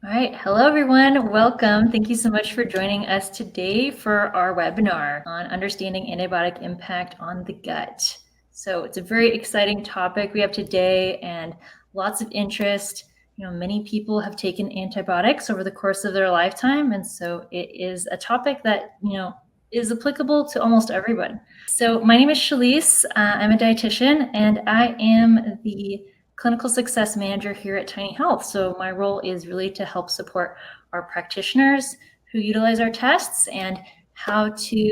All right. Hello, everyone. Welcome. Thank you so much for joining us today for our webinar on understanding antibiotic impact on the gut. So it's a very exciting topic we have today and lots of interest. Many people have taken antibiotics over the course of their lifetime. And so it is a topic that, is applicable to almost everyone. So my name is Shelise. I'm a dietitian and I am the clinical success manager here at Tiny Health. So my role is really to help support our practitioners who utilize our tests and how to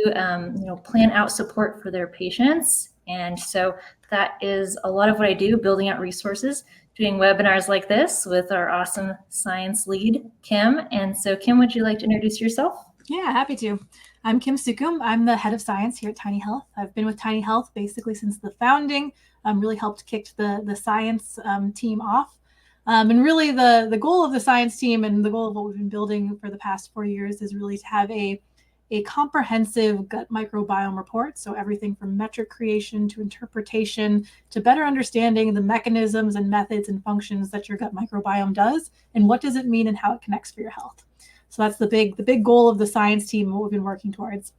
plan out support for their patients. And so that is a lot of what I do, building out resources, doing webinars like this with our awesome science lead, Kim. And so Kim, would you like to introduce yourself? Yeah, happy to. I'm Kim Sukhum. I'm the head of science here at Tiny Health. I've been with Tiny Health basically since the founding. Really helped kick the science team off. And really the goal of the science team and the goal of what we've been building for the past 4 years is really to have a comprehensive gut microbiome report. So everything from metric creation to interpretation to better understanding the mechanisms and methods and functions that your gut microbiome does and what does it mean and how it connects for your health. So that's the big goal of the science team, what we've been working towards.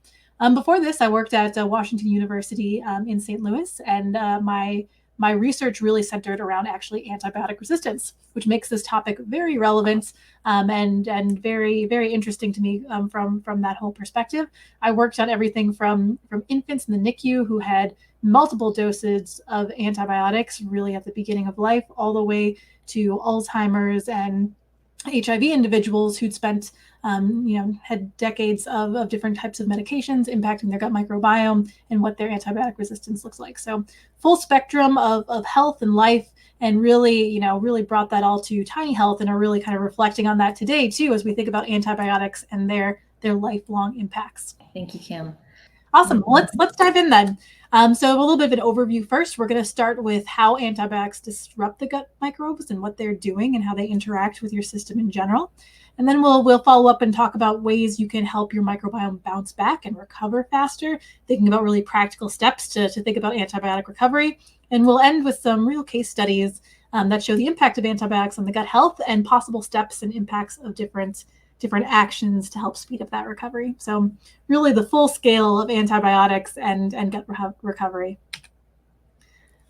Before this, I worked at Washington University in St. Louis, and my research really centered around actually antibiotic resistance, which makes this topic very relevant and very, very interesting to me from that whole perspective. I worked on everything from infants in the NICU who had multiple doses of antibiotics really at the beginning of life, all the way to Alzheimer's and HIV individuals who'd spent, had decades of different types of medications impacting their gut microbiome and what their antibiotic resistance looks like. So full spectrum of health and life, and really brought that all to Tiny Health and are really kind of reflecting on that today too, as we think about antibiotics and their lifelong impacts. Thank you, Kim. Awesome. Well, let's dive in then. So a little bit of an overview first. We're going to start with how antibiotics disrupt the gut microbes and what they're doing and how they interact with your system in general. And then we'll follow up and talk about ways you can help your microbiome bounce back and recover faster, thinking about really practical steps to think about antibiotic recovery. And we'll end with some real case studies that show the impact of antibiotics on the gut health and possible steps and impacts of different actions to help speed up that recovery. So really the full scale of antibiotics and gut recovery.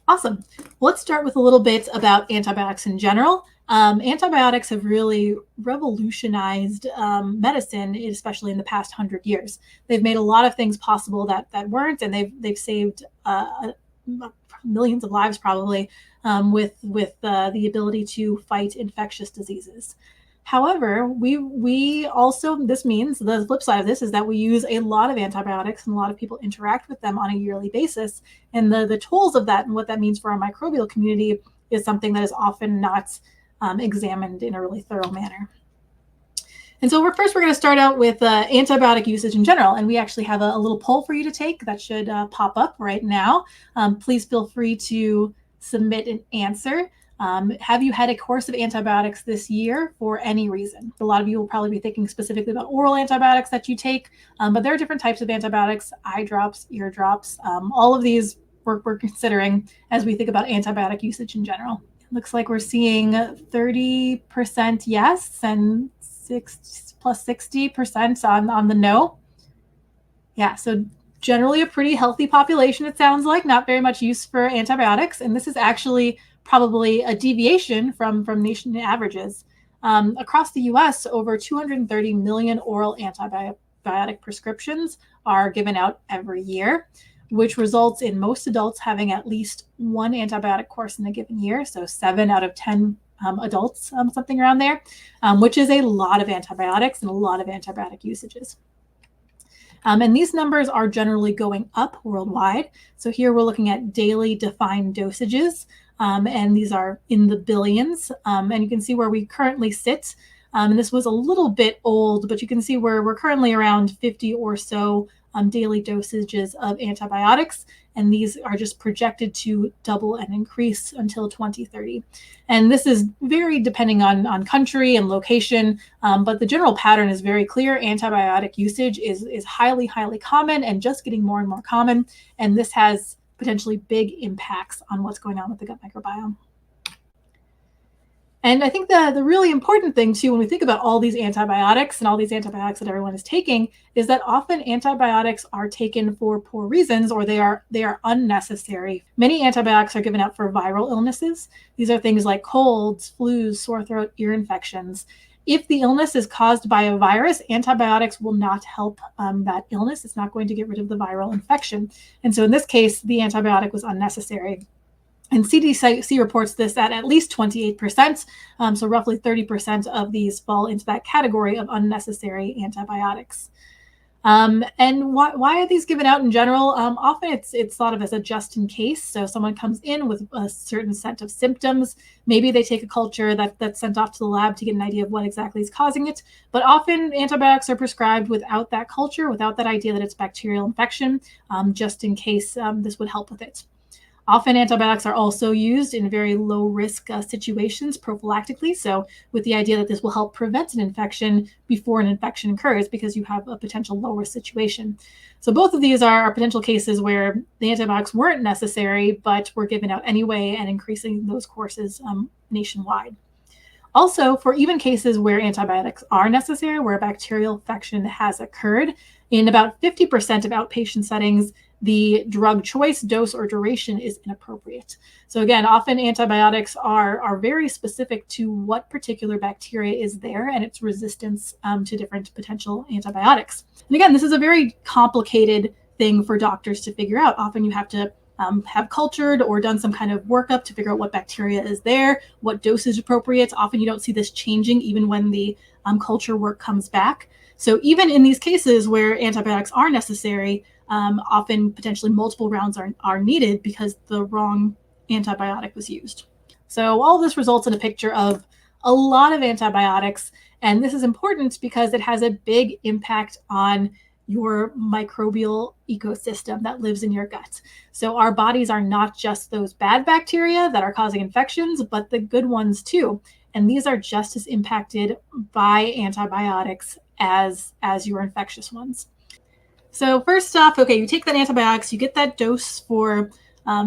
Awesome. Well, let's start with a little bit about antibiotics in general. Antibiotics have really revolutionized medicine, especially in the past 100 years. They've made a lot of things possible that weren't, and they've saved millions of lives probably with the ability to fight infectious diseases. However, we also, this means the flip side of this is that we use a lot of antibiotics and a lot of people interact with them on a yearly basis. And the tools of that and what that means for our microbial community is something that is often not examined in a really thorough manner. And so we're going to start out with antibiotic usage in general. And we actually have a little poll for you to take that should pop up right now. Please feel free to submit an answer. Have you had a course of antibiotics this year for any reason? A lot of you will probably be thinking specifically about oral antibiotics that you take, but there are different types of antibiotics, eye drops, ear drops. All of these we're considering as we think about antibiotic usage in general. It looks like we're seeing 30% yes and 60% on the no. Yeah, so generally a pretty healthy population, it sounds like, not very much use for antibiotics. And this is actually probably a deviation from nation averages. Across the US, over 230 million oral antibiotic prescriptions are given out every year, which results in most adults having at least one antibiotic course in a given year. So 7 out of 10 adults, something around there, which is a lot of antibiotics and a lot of antibiotic usages. And these numbers are generally going up worldwide. So here we're looking at daily defined dosages, and these are in the billions. And you can see where we currently sit. And this was a little bit old, but you can see where we're currently around 50 or so daily dosages of antibiotics. And these are just projected to double and increase until 2030. And this is very depending on country and location, but the general pattern is very clear. Antibiotic usage is highly, highly common and just getting more and more common. And this has potentially big impacts on what's going on with the gut microbiome. And I think the really important thing too, when we think about all these antibiotics and all these antibiotics that everyone is taking, is that often antibiotics are taken for poor reasons, or they are unnecessary. Many antibiotics are given out for viral illnesses. These are things like colds, flus, sore throat, ear infections. If the illness is caused by a virus, antibiotics will not help that illness. It's not going to get rid of the viral infection. And so in this case, the antibiotic was unnecessary. And CDC reports this at least 28%, so roughly 30% of these fall into that category of unnecessary antibiotics. And why are these given out in general? Often it's thought of as a just in case. So someone comes in with a certain set of symptoms. Maybe they take a culture that's sent off to the lab to get an idea of what exactly is causing it. But often antibiotics are prescribed without that culture, without that idea that it's bacterial infection, just in case this would help with it. Often antibiotics are also used in very low risk situations prophylactically. So with the idea that this will help prevent an infection before an infection occurs because you have a potential low risk situation. So both of these are potential cases where the antibiotics weren't necessary, but were given out anyway and increasing those courses nationwide. Also, for even cases where antibiotics are necessary, where a bacterial infection has occurred, in about 50% of outpatient settings, the drug choice, dose, or duration is inappropriate. So again, often antibiotics are very specific to what particular bacteria is there and its resistance to different potential antibiotics. And again, this is a very complicated thing for doctors to figure out. Often you have to have cultured or done some kind of workup to figure out what bacteria is there, what dose is appropriate. Often you don't see this changing even when the culture work comes back. So even in these cases where antibiotics are necessary, often potentially multiple rounds are needed because the wrong antibiotic was used. So all of this results in a picture of a lot of antibiotics. And this is important because it has a big impact on your microbial ecosystem that lives in your gut. So our bodies are not just those bad bacteria that are causing infections, but the good ones too. And these are just as impacted by antibiotics as your infectious ones. So first off, okay, you take that antibiotics, you get that dose for,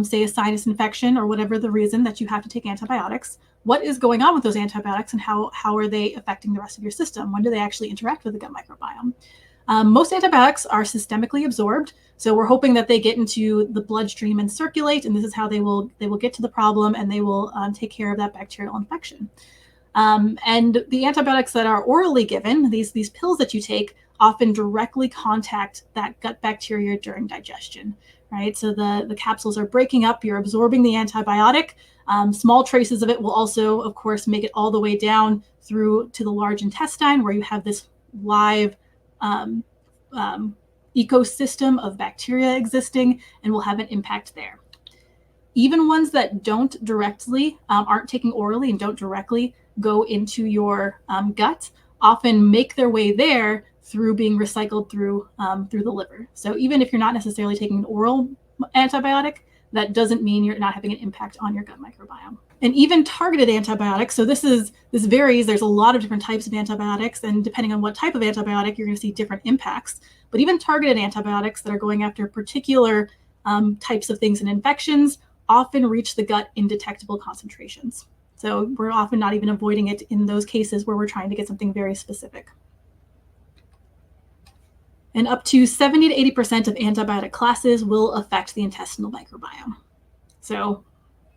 say, a sinus infection or whatever the reason that you have to take antibiotics. What is going on with those antibiotics and how are they affecting the rest of your system? When do they actually interact with the gut microbiome? Most antibiotics are systemically absorbed, so we're hoping that they get into the bloodstream and circulate, and this is how they will get to the problem and they will take care of that bacterial infection. And the antibiotics that are orally given, these pills that you take, often directly contact that gut bacteria during digestion, right? So the capsules are breaking up, you're absorbing the antibiotic. Small traces of it will also, of course, make it all the way down through to the large intestine where you have this live ecosystem of bacteria existing and will have an impact there. Even ones that don't directly, aren't taken orally and don't directly go into your gut often make their way there through being recycled through the liver. So even if you're not necessarily taking an oral antibiotic, that doesn't mean you're not having an impact on your gut microbiome. And even targeted antibiotics, so this varies. There's a lot of different types of antibiotics, and depending on what type of antibiotic, you're going to see different impacts. But even targeted antibiotics that are going after particular types of things and infections often reach the gut in detectable concentrations. So we're often not even avoiding it in those cases where we're trying to get something very specific. And up to 70 to 80% of antibiotic classes will affect the intestinal microbiome. So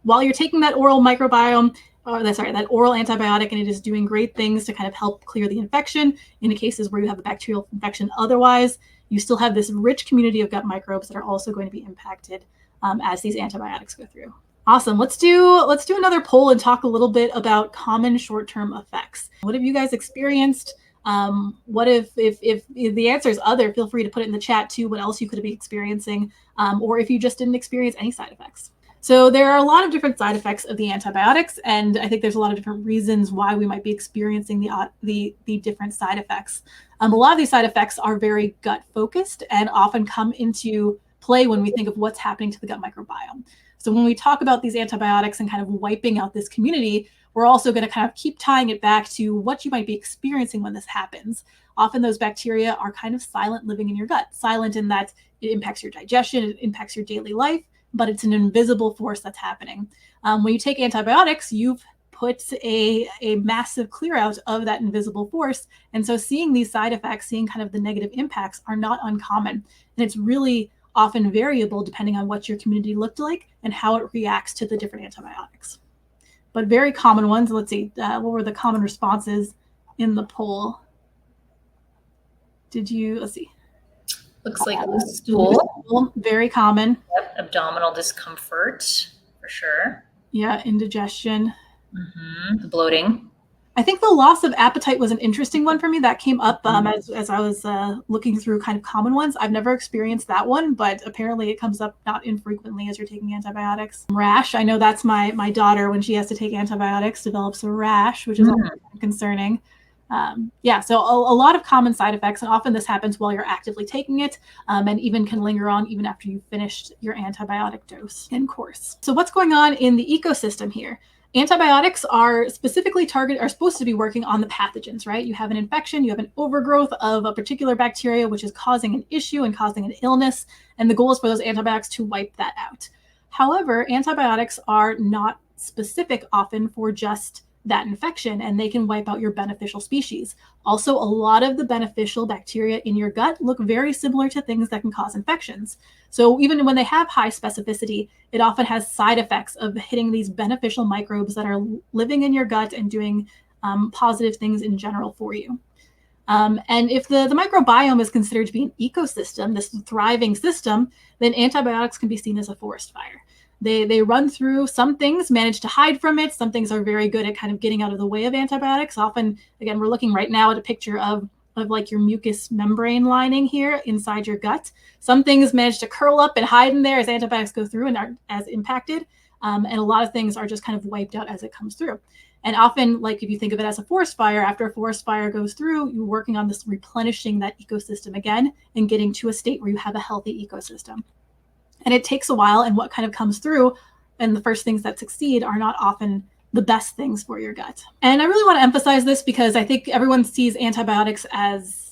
while you're taking that oral microbiome, that oral antibiotic, and it is doing great things to kind of help clear the infection in the cases where you have a bacterial infection otherwise, you still have this rich community of gut microbes that are also going to be impacted as these antibiotics go through. Awesome. Let's do another poll and talk a little bit about common short-term effects. What have you guys experienced? What if the answer is other, feel free to put it in the chat too, what else you could be experiencing, or if you just didn't experience any side effects. So there are a lot of different side effects of the antibiotics, and I think there's a lot of different reasons why we might be experiencing the different side effects. A lot of these side effects are very gut focused and often come into play when we think of what's happening to the gut microbiome. So when we talk about these antibiotics and kind of wiping out this community, we're also going to kind of keep tying it back to what you might be experiencing when this happens. Often those bacteria are kind of silent living in your gut, silent in that it impacts your digestion, it impacts your daily life, but it's an invisible force that's happening. When you take antibiotics, you've puts a massive clear out of that invisible force. And so seeing these side effects, seeing kind of the negative impacts are not uncommon. And it's really often variable depending on what your community looked like and how it reacts to the different antibiotics. But very common ones, let's see, what were the common responses in the poll? Let's see. Looks like loose stool. Very common. Yep. Abdominal discomfort, for sure. Yeah, indigestion. Bloating. I think the loss of appetite was an interesting one for me. That came up as I was looking through kind of common ones. I've never experienced that one, but apparently it comes up not infrequently as you're taking antibiotics. Rash, I know that's my daughter, when she has to take antibiotics, develops a rash, which is concerning. So a lot of common side effects, and often this happens while you're actively taking it, and even can linger on even after you've finished your antibiotic dose and course. So what's going on in the ecosystem here? Antibiotics are supposed to be working on the pathogens, right? You have an infection, you have an overgrowth of a particular bacteria, which is causing an issue and causing an illness. And the goal is for those antibiotics to wipe that out. However, antibiotics are not specific often for just that infection, and they can wipe out your beneficial species. Also, a lot of the beneficial bacteria in your gut look very similar to things that can cause infections. So even when they have high specificity, it often has side effects of hitting these beneficial microbes that are living in your gut and doing positive things in general for you. And if the microbiome is considered to be an ecosystem, this thriving system, then antibiotics can be seen as a forest fire. They run through. Some things manage to hide from it. Some things are very good at kind of getting out of the way of antibiotics. Often, again, we're looking right now at a picture of like your mucous membrane lining here inside your gut. Some things manage to curl up and hide in there as antibiotics go through and are as impacted. And a lot of things are just kind of wiped out as it comes through. And often, like if you think of it as a forest fire, after a forest fire goes through, you're working on this replenishing that ecosystem again and getting to a state where you have a healthy ecosystem. And it takes a while, and what kind of comes through and the first things that succeed are not often the best things for your gut. And I really want to emphasize this because I think everyone sees antibiotics as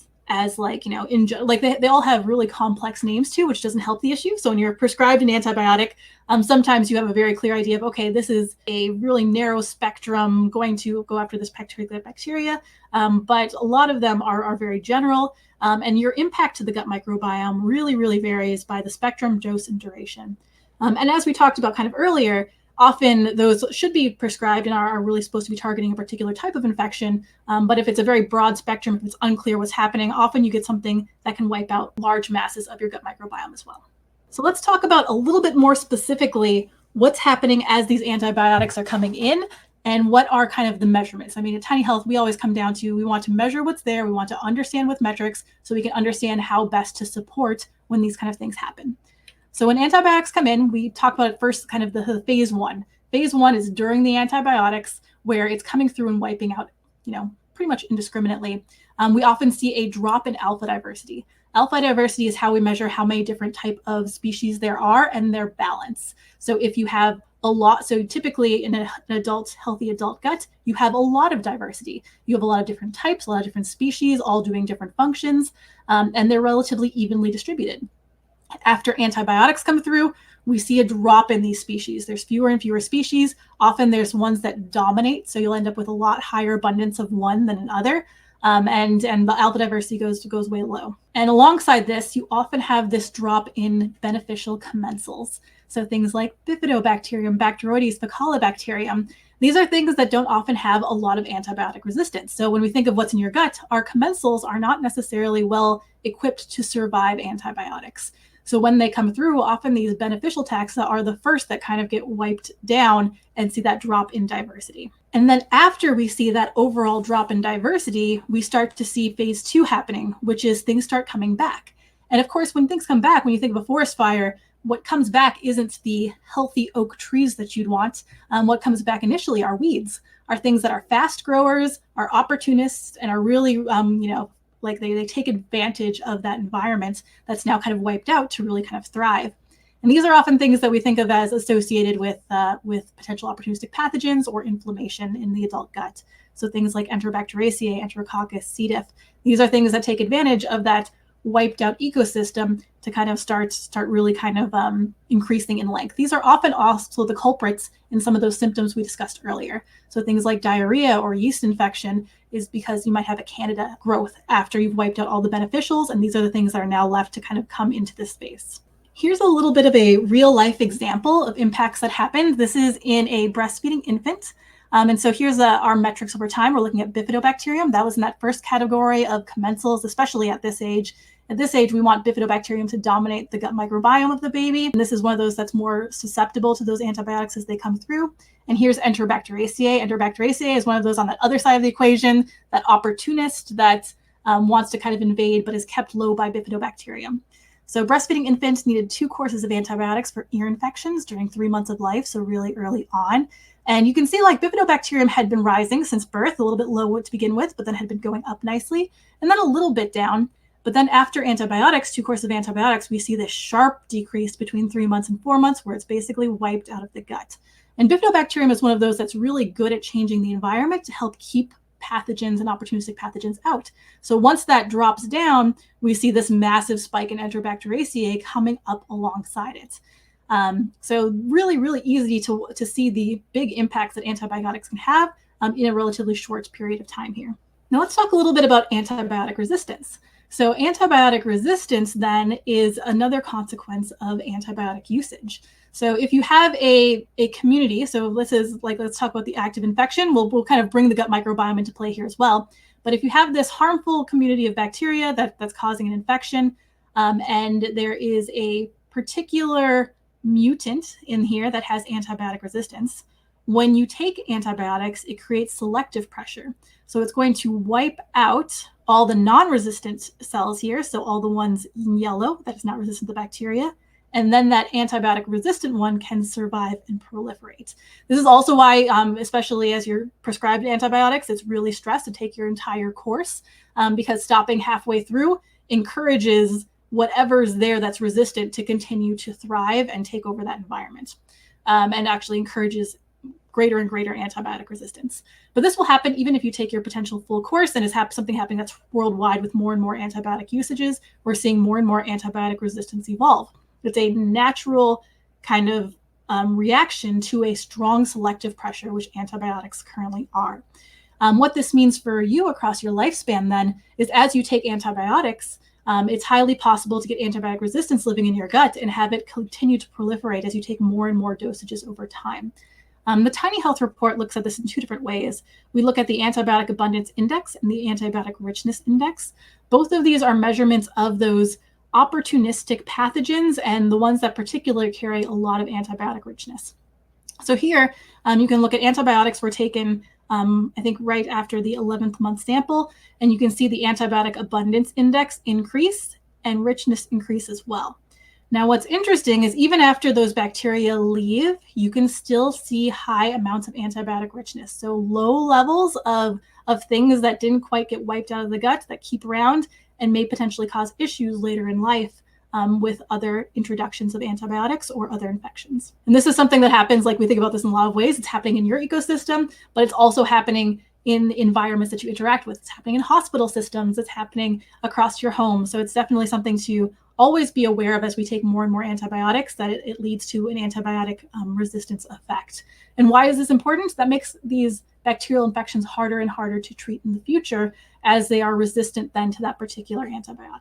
like, they all have really complex names too, which doesn't help the issue. So when you're prescribed an antibiotic, sometimes you have a very clear idea of, okay, this is a really narrow spectrum going to go after this particular bacteria. But a lot of them are very general. And your impact to the gut microbiome really, really varies by the spectrum, dose, and duration. And as we talked about kind of earlier, often those should be prescribed and are really supposed to be targeting a particular type of infection. But if it's a very broad spectrum, if it's unclear what's happening, often you get something that can wipe out large masses of your gut microbiome as well. So let's talk about a little bit more specifically what's happening as these antibiotics are coming in and what are kind of the measurements. I mean, at Tiny Health, we always come down to, we want to measure what's there. We want to understand with metrics so we can understand how best to support when these kind of things happen. So when antibiotics come in, we talk about it first, kind of the phase one. Phase one is during the antibiotics, where it's coming through and wiping out, pretty much indiscriminately. We often see a drop in alpha diversity. Alpha diversity is how we measure how many different type of species there are and their balance. So if you have a lot, so typically in an healthy adult gut, you have a lot of diversity. You have a lot of different types, a lot of different species, all doing different functions, and they're relatively evenly distributed. After antibiotics come through, we see a drop in these species. There's fewer and fewer species. Often there's ones that dominate, so you'll end up with a lot higher abundance of one than another. And the alpha diversity goes way low. And alongside this, you often have this drop in beneficial commensals. So things like Bifidobacterium, Bacteroides, Faecalibacterium. These are things that don't often have a lot of antibiotic resistance. So when we think of what's in your gut, our commensals are not necessarily well equipped to survive antibiotics. So when they come through, often these beneficial taxa are the first that kind of get wiped down and see that drop in diversity. And then after we see that overall drop in diversity, we start to see phase two happening, which is things start coming back. And of course, when things come back, when you think of a forest fire, what comes back isn't the healthy oak trees that you'd want. What comes back initially are weeds, are things that are fast growers, are opportunists, and are really, like they take advantage of that environment that's now kind of wiped out to really kind of thrive. And these are often things that we think of as associated with potential opportunistic pathogens or inflammation in the adult gut. So things like Enterobacteriaceae, Enterococcus, C. diff. These are things that take advantage of that wiped out ecosystem to kind of start really kind of increasing in length. These are often also the culprits in some of those symptoms we discussed earlier. So things like diarrhea or yeast infection is because you might have a candida growth after you've wiped out all the beneficials, and these are the things that are now left to kind of come into this space. Here's a little bit of a real life example of impacts that happened. This is in a breastfeeding infant. And so here's our metrics over time. We're looking at bifidobacterium. That was in that first category of commensals, especially at this age. At this age, we want bifidobacterium to dominate the gut microbiome of the baby. And this is one of those that's more susceptible to those antibiotics as they come through. And here's Enterobacteriaceae. Enterobacteriaceae is one of those on that other side of the equation, that opportunist that wants to kind of invade but is kept low by bifidobacterium. So breastfeeding infants needed 2 courses of antibiotics for ear infections during 3 months of life, so really early on. And you can see like bifidobacterium had been rising since birth, a little bit low to begin with, but then had been going up nicely, and then a little bit down. But then after antibiotics, 2 courses of antibiotics, we see this sharp decrease between 3 months and 4 months where it's basically wiped out of the gut. And bifidobacterium is one of those that's really good at changing the environment to help keep pathogens and opportunistic pathogens out. So once that drops down, we see this massive spike in Enterobacteriaceae coming up alongside it. So really, really easy to see the big impacts that antibiotics can have in a relatively short period of time here. Now let's talk a little bit about antibiotic resistance. So antibiotic resistance then is another consequence of antibiotic usage. So if you have a community, so let's talk about the active infection. We'll kind of bring the gut microbiome into play here as well. But if you have this harmful community of bacteria that's causing an infection, and there is a particular mutant in here that has antibiotic resistance, when you take antibiotics, it creates selective pressure. So it's going to wipe out all the non-resistant cells here, so all the ones in yellow that is not resistant to bacteria, and then that antibiotic resistant one can survive and proliferate. This is also why, especially as you're prescribed antibiotics, it's really stressed to take your entire course, because stopping halfway through encourages whatever's there that's resistant to continue to thrive and take over that environment, and actually encourages greater and greater antibiotic resistance. But this will happen even if you take your potential full course, and is something happening that's worldwide with more and more antibiotic usages. We're seeing more and more antibiotic resistance evolve. It's a natural kind of reaction to a strong selective pressure, which antibiotics currently are. What this means for you across your lifespan then is as you take antibiotics, it's highly possible to get antibiotic resistance living in your gut and have it continue to proliferate as you take more and more dosages over time. The Tiny Health Report looks at this in 2 different ways. We look at the antibiotic abundance index and the antibiotic richness index. Both of these are measurements of those opportunistic pathogens and the ones that particularly carry a lot of antibiotic richness. So here you can look at antibiotics were taken, I think, right after the 11th month sample, and you can see the antibiotic abundance index increase and richness increase as well. Now, what's interesting is even after those bacteria leave, you can still see high amounts of antibiotic richness. So low levels of things that didn't quite get wiped out of the gut that keep around and may potentially cause issues later in life with other introductions of antibiotics or other infections. And this is something that happens, like we think about this in a lot of ways. It's happening in your ecosystem, but it's also happening in environments that you interact with. It's happening in hospital systems. It's happening across your home. So it's definitely something to always be aware of as we take more and more antibiotics, that it leads to an antibiotic resistance effect. And why is this important? That makes these bacterial infections harder and harder to treat in the future as they are resistant then to that particular antibiotic.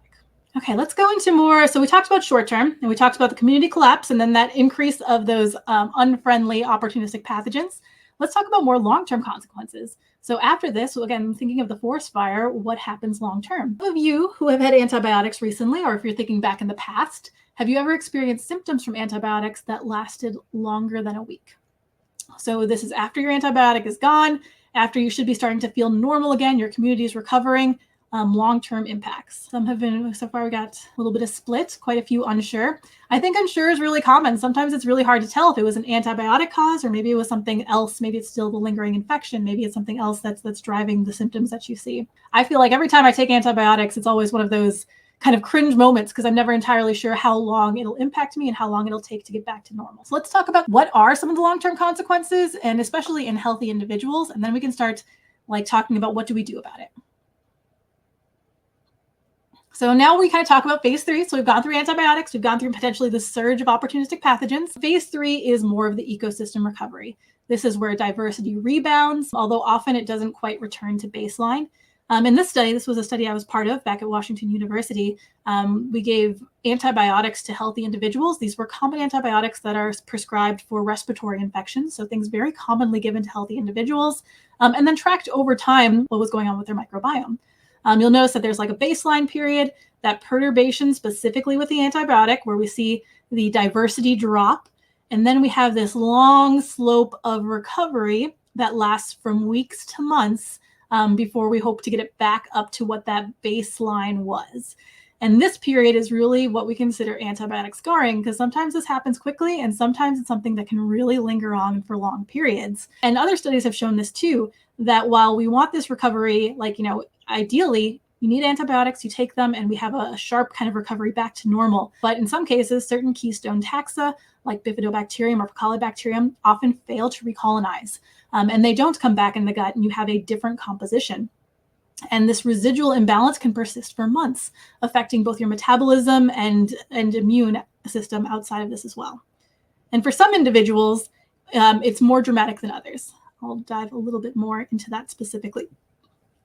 Okay, let's go into more. So we talked about short term, and we talked about the community collapse and then that increase of those unfriendly opportunistic pathogens. Let's talk about more long-term consequences. So after this, again, thinking of the forest fire, what happens long-term? Some of you who have had antibiotics recently, or if you're thinking back in the past, have you ever experienced symptoms from antibiotics that lasted longer than a week? So this is after your antibiotic is gone, after you should be starting to feel normal again, your community is recovering, long-term impacts. Some have been, so far we got a little bit of split, quite a few unsure. I think unsure is really common. Sometimes it's really hard to tell if it was an antibiotic cause or maybe it was something else. Maybe it's still the lingering infection. Maybe it's something else that's driving the symptoms that you see. I feel like every time I take antibiotics, it's always one of those kind of cringe moments because I'm never entirely sure how long it'll impact me and how long it'll take to get back to normal. So let's talk about what are some of the long-term consequences, and especially in healthy individuals, and then we can start talking about what do we do about it. So now we kind of talk about phase 3. So we've gone through antibiotics, we've gone through potentially the surge of opportunistic pathogens. Phase 3 is more of the ecosystem recovery. This is where diversity rebounds, although often it doesn't quite return to baseline. In this study, this was a study I was part of back at Washington University. We gave antibiotics to healthy individuals. These were common antibiotics that are prescribed for respiratory infections, so things very commonly given to healthy individuals, and then tracked over time what was going on with their microbiome. You'll notice that there's like a baseline period, that perturbation specifically with the antibiotic, where we see the diversity drop. And then we have this long slope of recovery that lasts from weeks to months before we hope to get it back up to what that baseline was. And this period is really what we consider antibiotic scarring, because sometimes this happens quickly and sometimes it's something that can really linger on for long periods. And other studies have shown this too, that while we want this recovery, like, ideally, you need antibiotics, you take them, and we have a sharp kind of recovery back to normal. But in some cases, certain keystone taxa, like bifidobacterium or Faecalibacterium, often fail to recolonize. And they don't come back in the gut, and you have a different composition. And this residual imbalance can persist for months, affecting both your metabolism and immune system outside of this as well. And for some individuals, it's more dramatic than others. I'll dive a little bit more into that specifically.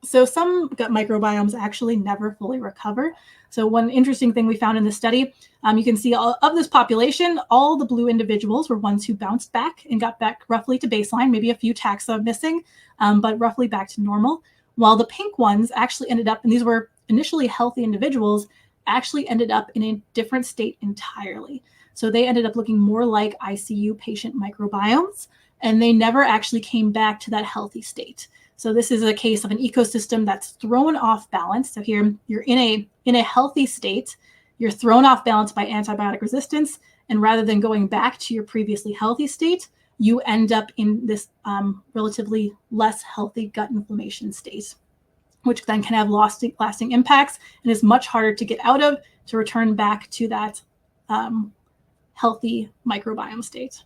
So some gut microbiomes actually never fully recover. So one interesting thing we found in this study, you can see of this population, all the blue individuals were ones who bounced back and got back roughly to baseline, maybe a few taxa missing, but roughly back to normal. While the pink ones actually ended up, and these were initially healthy individuals, actually ended up in a different state entirely. So they ended up looking more like ICU patient microbiomes, and they never actually came back to that healthy state. So this is a case of an ecosystem that's thrown off balance. So here you're in a healthy state, you're thrown off balance by antibiotic resistance, and rather than going back to your previously healthy state, you end up in this relatively less healthy gut inflammation state, which then can have lasting impacts and is much harder to get out of to return back to that healthy microbiome state.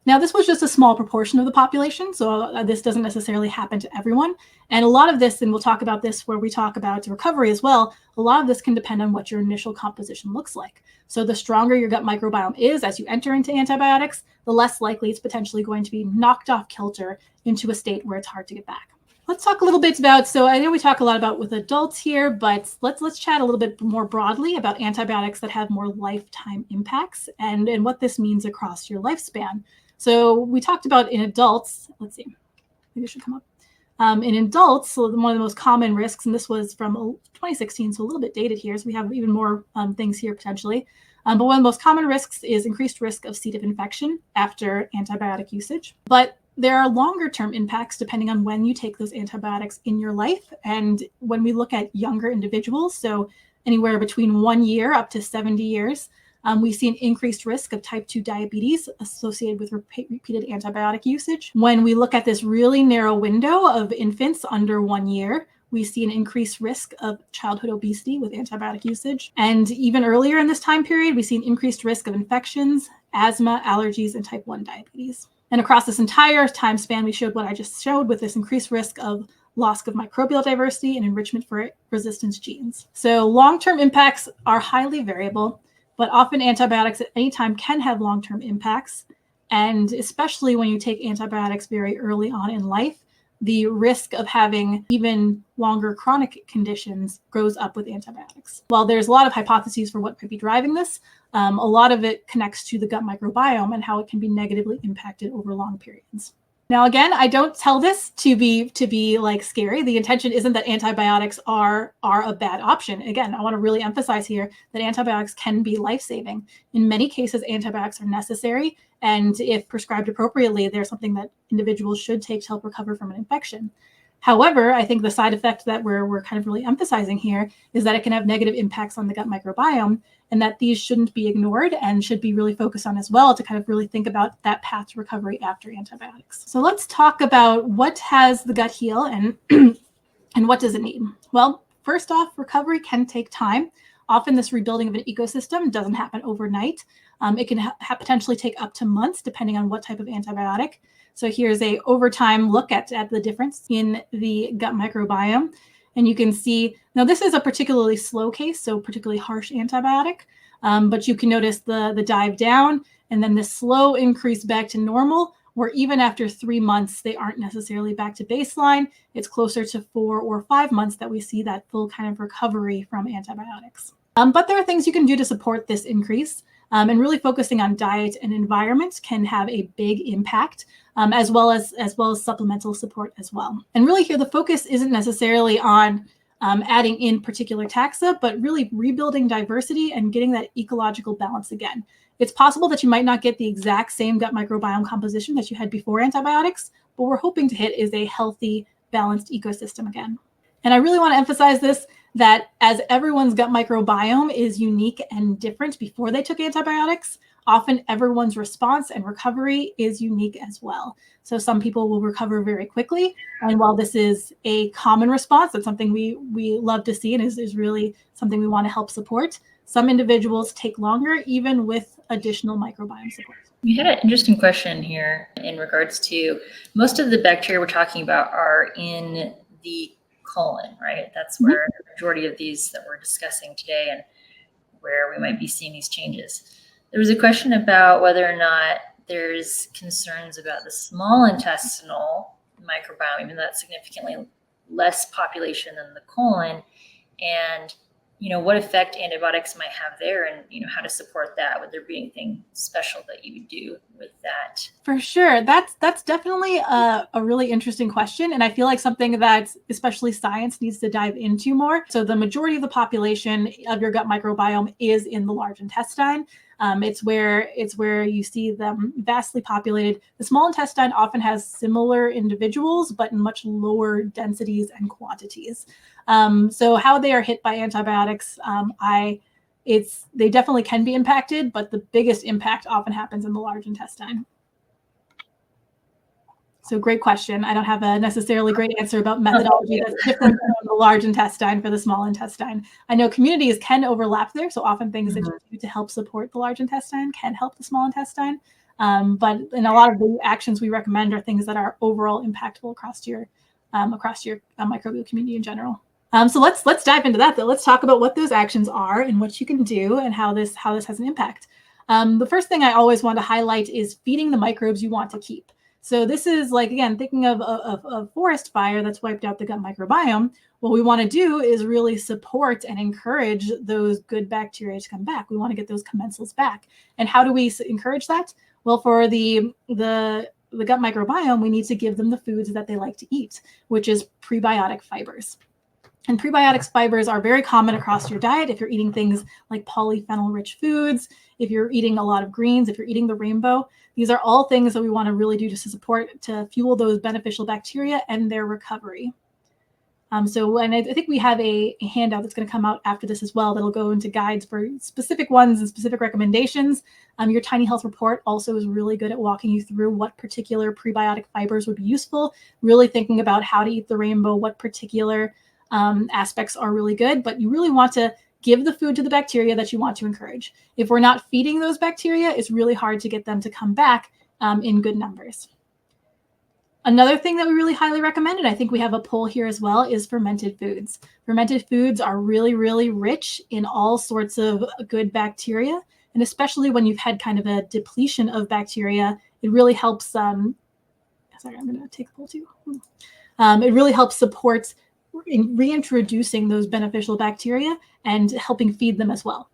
Now, this was just a small proportion of the population, so this doesn't necessarily happen to everyone. And a lot of this, and we'll talk about this where we talk about recovery as well, a lot of this can depend on what your initial composition looks like. So the stronger your gut microbiome is as you enter into antibiotics, the less likely it's potentially going to be knocked off kilter into a state where it's hard to get back. Let's talk a little bit about, so I know we talk a lot about with adults here, but let's chat a little bit more broadly about antibiotics that have more lifetime impacts and what this means across your lifespan. So we talked about in adults, let's see, maybe it should come up. In adults, so one of the most common risks, and this was from 2016, so a little bit dated here, so we have even more things here potentially. But one of the most common risks is increased risk of C. diff infection after antibiotic usage. But there are longer term impacts depending on when you take those antibiotics in your life. And when we look at younger individuals, so anywhere between 1 year up to 70 years, we see an increased risk of type 2 diabetes associated with repeated antibiotic usage. When we look at this really narrow window of infants under 1 year, we see an increased risk of childhood obesity with antibiotic usage. And even earlier in this time period, we see an increased risk of infections, asthma, allergies, and type 1 diabetes. And across this entire time span, we showed what I just showed with this increased risk of loss of microbial diversity and enrichment for resistance genes. So long-term impacts are highly variable, but often antibiotics at any time can have long-term impacts. And especially when you take antibiotics very early on in life, the risk of having even longer chronic conditions grows up with antibiotics. While there's a lot of hypotheses for what could be driving this, a lot of it connects to the gut microbiome and how it can be negatively impacted over long periods. Now, again, I don't tell this to be like scary. The intention isn't that antibiotics are a bad option. Again, I want to really emphasize here that antibiotics can be life-saving. In many cases, antibiotics are necessary, and if prescribed appropriately, they're something that individuals should take to help recover from an infection. However, I think the side effect that we're kind of really emphasizing here is that it can have negative impacts on the gut microbiome, and that these shouldn't be ignored and should be really focused on as well to kind of really think about that path to recovery after antibiotics. So let's talk about what has the gut heal and what does it need? Well, first off, recovery can take time. Often this rebuilding of an ecosystem doesn't happen overnight. It can potentially take up to months depending on what type of antibiotic. So here's a over time look at the difference in the gut microbiome. And you can see, now this is a particularly slow case, so particularly harsh antibiotic, but you can notice the dive down and then the slow increase back to normal, where even after 3 months, they aren't necessarily back to baseline. It's closer to 4 or 5 months that we see that full kind of recovery from antibiotics. But there are things you can do to support this increase. And really focusing on diet and environment can have a big impact, as well as supplemental support as well. And really here, the focus isn't necessarily on adding in particular taxa, but really rebuilding diversity and getting that ecological balance again. It's possible that you might not get the exact same gut microbiome composition that you had before antibiotics, but we're hoping to hit is a healthy, balanced ecosystem again. And I really want to emphasize this, that as everyone's gut microbiome is unique and different before they took antibiotics, often everyone's response and recovery is unique as well. So some people will recover very quickly. And while this is a common response, that's something we love to see and is really something we want to help support, some individuals take longer, even with additional microbiome support. We had an interesting question here in regards to most of the bacteria we're talking about are in the colon, right? That's where the majority of these that we're discussing today and where we might be seeing these changes. There was a question about whether or not there's concerns about the small intestinal microbiome, even though that's significantly less population than the colon, and what effect antibiotics might have there, and how to support that. Would there be anything special that you would do with that? For sure. That's definitely a really interesting question. And I feel like something that especially science needs to dive into more. So the majority of the population of your gut microbiome is in the large intestine. It's where you see them vastly populated. The small intestine often has similar individuals, but in much lower densities and quantities. So how they are hit by antibiotics, they definitely can be impacted, but the biggest impact often happens in the large intestine. So great question. I don't have a necessarily great answer about methodology that's different from the large intestine for the small intestine. I know communities can overlap there, so often things that you do to help support the large intestine can help the small intestine. But in a lot of the actions we recommend are things that are overall impactful across your microbial community in general. So let's dive into that though. Let's talk about what those actions are and what you can do and how this has an impact. The first thing I always want to highlight is feeding the microbes you want to keep. So this is like, again, thinking of a forest fire that's wiped out the gut microbiome. What we want to do is really support and encourage those good bacteria to come back. We want to get those commensals back. And how do we encourage that? Well, for the gut microbiome, we need to give them the foods that they like to eat, which is prebiotic fibers. And prebiotics fibers are very common across your diet. If you're eating things like polyphenol-rich foods, if you're eating a lot of greens, if you're eating the rainbow, these are all things that we want to really do to fuel those beneficial bacteria and their recovery. And I think we have a handout that's going to come out after this as well that'll go into guides for specific ones and specific recommendations. Your Tiny Health report also is really good at walking you through what particular prebiotic fibers would be useful, really thinking about how to eat the rainbow, what particular aspects are really good, but you really want to give the food to the bacteria that you want to encourage. If we're not feeding those bacteria, it's really hard to get them to come back in good numbers. Another thing that we really highly recommend, and I think we have a poll here as well, is fermented foods. Fermented foods are really, really rich in all sorts of good bacteria, and especially when you've had kind of a depletion of bacteria, it really helps. Sorry, I'm going to take the poll too. It really helps support in reintroducing those beneficial bacteria and helping feed them as well.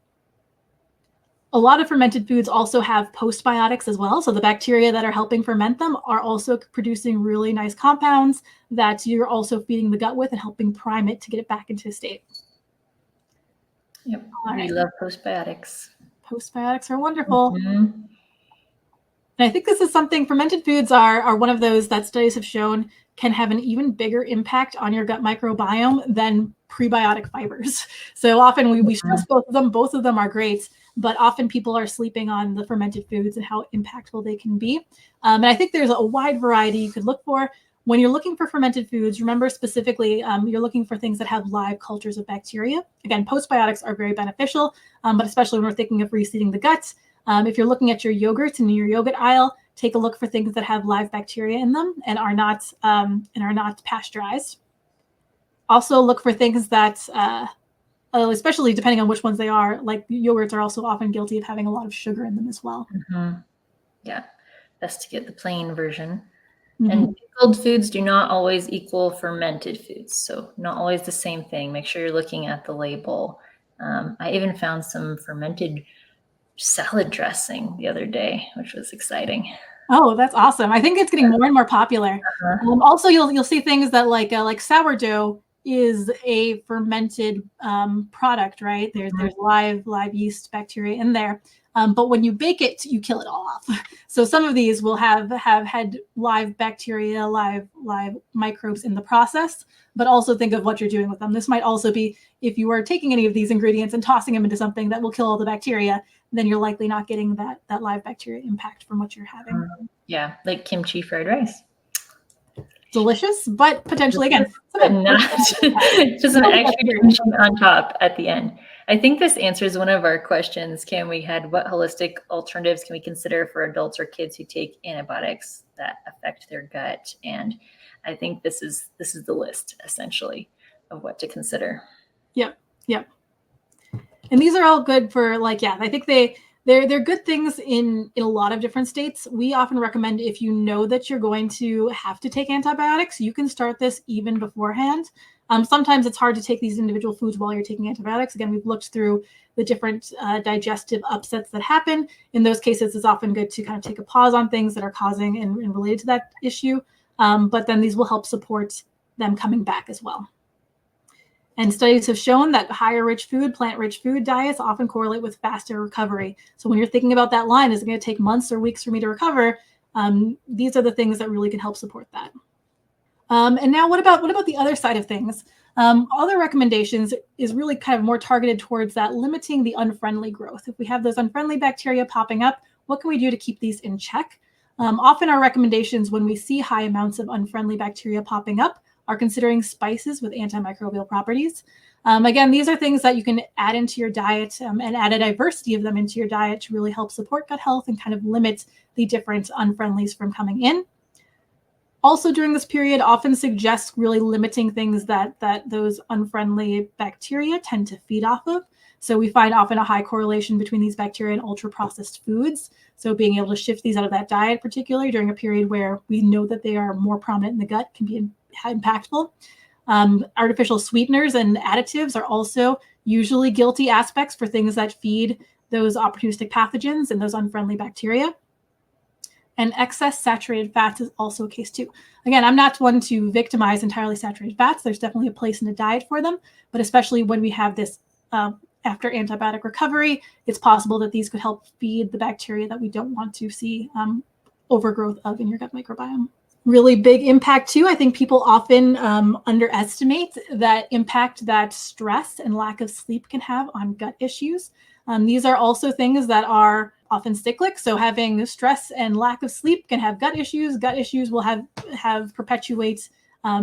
A lot of fermented foods also have postbiotics as well. So the bacteria that are helping ferment them are also producing really nice compounds that you're also feeding the gut with and helping prime it to get it back into a state. Yep, we love postbiotics. Postbiotics are wonderful. And I think this is something, fermented foods are one of those that studies have shown can have an even bigger impact on your gut microbiome than prebiotic fibers. So often we stress both of them. Both of them are great, but often people are sleeping on the fermented foods and how impactful they can be. And I think there's a wide variety you could look for. When you're looking for fermented foods, remember specifically, you're looking for things that have live cultures of bacteria. Again, postbiotics are very beneficial, but especially when we're thinking of reseeding the gut. If you're looking at your yogurt in your yogurt aisle, take a look for things that have live bacteria in them and are not pasteurized. Also look for things that, especially depending on which ones they are, like yogurts are also often guilty of having a lot of sugar in them as well. Yeah, best to get the plain version. And pickled foods do not always equal fermented foods, so not always the same thing. Make sure you're looking at the label. I even found some fermented salad dressing the other day, which was exciting. Oh, that's awesome. I think it's getting more and more popular. Also, you'll see things that like sourdough is a fermented product, right? There's live yeast bacteria in there. But when you bake it, you kill it all off. So some of these will have had live bacteria, live microbes in the process, but also think of what you're doing with them. This might also be if you are taking any of these ingredients and tossing them into something that will kill all the bacteria, then you're likely not getting that live bacteria impact from what you're having. Yeah, like kimchi fried rice. Delicious, but potentially, again, but not just some extra kimchi on top at the end. I think this answers one of our questions. What holistic alternatives can we consider for adults or kids who take antibiotics that affect their gut? And I think this is the list essentially of what to consider. Yep. And these are all good for I think they're good things in a lot of different states. We often recommend if you know that you're going to have to take antibiotics, you can start this even beforehand. Sometimes it's hard to take these individual foods while you're taking antibiotics. Again, we've looked through the different digestive upsets that happen. In those cases, it's often good to kind of take a pause on things that are causing and related to that issue. But then these will help support them coming back as well. And studies have shown that higher plant-rich food diets often correlate with faster recovery. So when you're thinking about that line, is it going to take months or weeks for me to recover? These are the things that really can help support that. And now what about the other side of things? Other recommendations is really kind of more targeted towards that limiting the unfriendly growth. If we have those unfriendly bacteria popping up, what can we do to keep these in check? Often our recommendations when we see high amounts of unfriendly bacteria popping up are considering spices with antimicrobial properties. Again, these are things that you can add into your diet and add a diversity of them into your diet to really help support gut health and kind of limit the different unfriendlies from coming in. Also during this period, often suggests really limiting things that those unfriendly bacteria tend to feed off of. So we find often a high correlation between these bacteria and ultra-processed foods. So being able to shift these out of that diet, particularly during a period where we know that they are more prominent in the gut, can be impactful. Artificial sweeteners and additives are also usually guilty aspects for things that feed those opportunistic pathogens and those unfriendly bacteria. And excess saturated fats is also a case too. Again, I'm not one to victimize entirely saturated fats. There's definitely a place in the diet for them, but especially when we have this after antibiotic recovery, it's possible that these could help feed the bacteria that we don't want to see overgrowth of in your gut microbiome. Really big impact too. I think people often underestimate that impact that stress and lack of sleep can have on gut issues. These are also things that are often cyclic. So having stress and lack of sleep can have gut issues. Gut issues will have perpetuate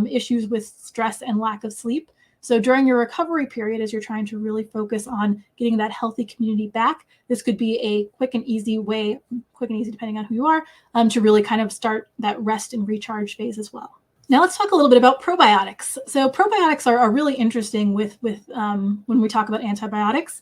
issues with stress and lack of sleep. So during your recovery period, as you're trying to really focus on getting that healthy community back, this could be a quick and easy depending on who you are, to really kind of start that rest and recharge phase as well. Now let's talk a little bit about probiotics. So probiotics are really interesting with when we talk about antibiotics.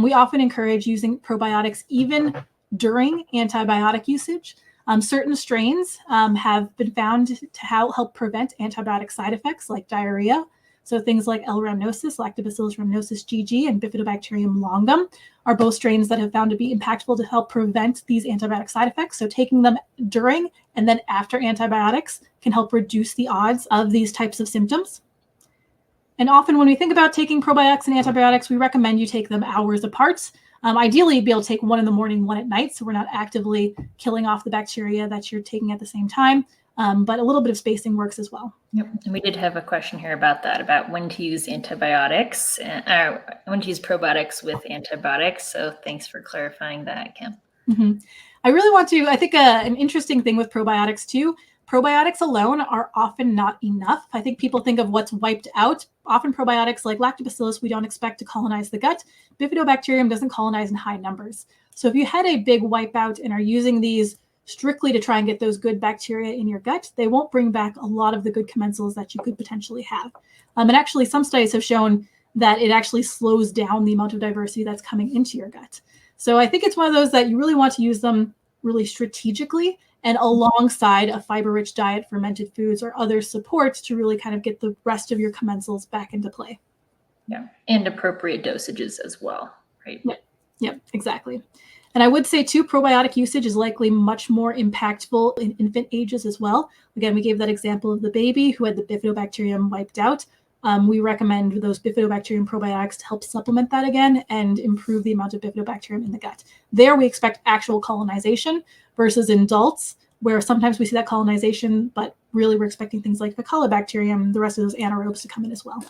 We often encourage using probiotics even during antibiotic usage. Certain strains have been found to help prevent antibiotic side effects like diarrhea. So things like L. rhamnosus, Lactobacillus rhamnosus GG, and Bifidobacterium longum are both strains that have found to be impactful to help prevent these antibiotic side effects. So taking them during and then after antibiotics can help reduce the odds of these types of symptoms. And often when we think about taking probiotics and antibiotics, we recommend you take them hours apart. Ideally, you'd be able to take one in the morning, one at night, so we're not actively killing off the bacteria that you're taking at the same time. But a little bit of spacing works as well. Yep. And we did have a question here about that, about when to use antibiotics, when to use probiotics with antibiotics. So thanks for clarifying that, Kim. Mm-hmm. I think an interesting thing with probiotics too, probiotics alone are often not enough. I think people think of what's wiped out. Often probiotics like lactobacillus, we don't expect to colonize the gut. Bifidobacterium doesn't colonize in high numbers. So if you had a big wipeout and are using these strictly to try and get those good bacteria in your gut, they won't bring back a lot of the good commensals that you could potentially have. And actually, some studies have shown that it actually slows down the amount of diversity that's coming into your gut. So I think it's one of those that you really want to use them really strategically and alongside a fiber-rich diet, fermented foods, or other supports to really kind of get the rest of your commensals back into play. Yeah, and appropriate dosages as well, right? Yep, exactly. And I would say too, probiotic usage is likely much more impactful in infant ages as well. Again, we gave that example of the baby who had the bifidobacterium wiped out. We recommend those bifidobacterium probiotics to help supplement that again and improve the amount of bifidobacterium in the gut. There we expect actual colonization versus in adults, where sometimes we see that colonization, but really we're expecting things like Faecalibacterium, the rest of those anaerobes to come in as well.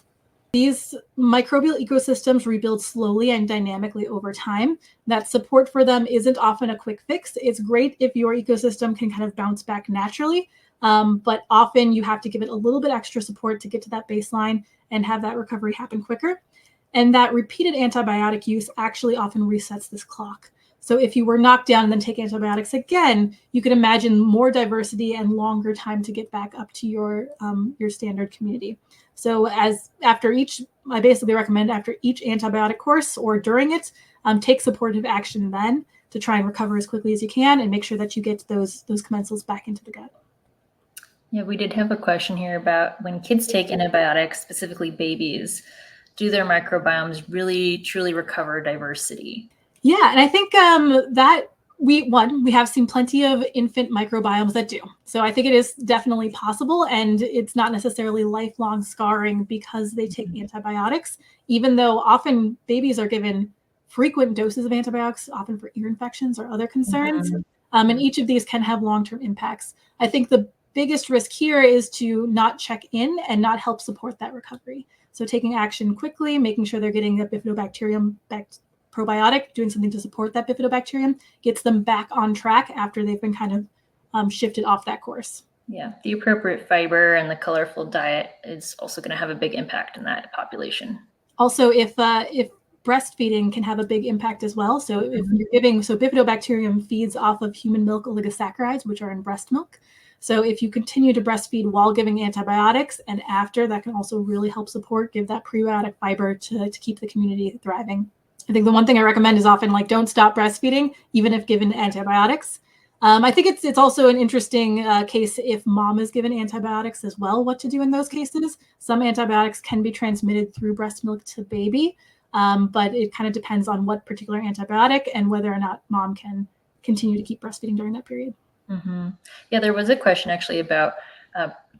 These microbial ecosystems rebuild slowly and dynamically over time. That support for them isn't often a quick fix. It's great if your ecosystem can kind of bounce back naturally, but often you have to give it a little bit extra support to get to that baseline and have that recovery happen quicker. And that repeated antibiotic use actually often resets this clock. So if you were knocked down and then take antibiotics again, you could imagine more diversity and longer time to get back up to your standard community. So I basically recommend after each antibiotic course or during it, take supportive action then to try and recover as quickly as you can and make sure that you get those commensals back into the gut. Yeah, we did have a question here about when kids take antibiotics, specifically babies, do their microbiomes really truly recover diversity? Yeah, and I think that we have seen plenty of infant microbiomes that do. So I think it is definitely possible, and it's not necessarily lifelong scarring because they take antibiotics, even though often babies are given frequent doses of antibiotics, often for ear infections or other concerns. And each of these can have long-term impacts. I think the biggest risk here is to not check in and not help support that recovery. So taking action quickly, making sure they're getting that bifidobacterium probiotic, doing something to support that bifidobacterium, gets them back on track after they've been kind of shifted off that course. Yeah, the appropriate fiber and the colorful diet is also going to have a big impact in that population. Also, if breastfeeding can have a big impact as well. So if you're bifidobacterium feeds off of human milk oligosaccharides, which are in breast milk. So if you continue to breastfeed while giving antibiotics and after, that can also really help give that prebiotic fiber to keep the community thriving. I think the one thing I recommend is often don't stop breastfeeding, even if given antibiotics. I think it's also an interesting case if mom is given antibiotics as well, what to do in those cases. Some antibiotics can be transmitted through breast milk to baby, but it kind of depends on what particular antibiotic and whether or not mom can continue to keep breastfeeding during that period. Mm-hmm. Yeah, there was a question actually about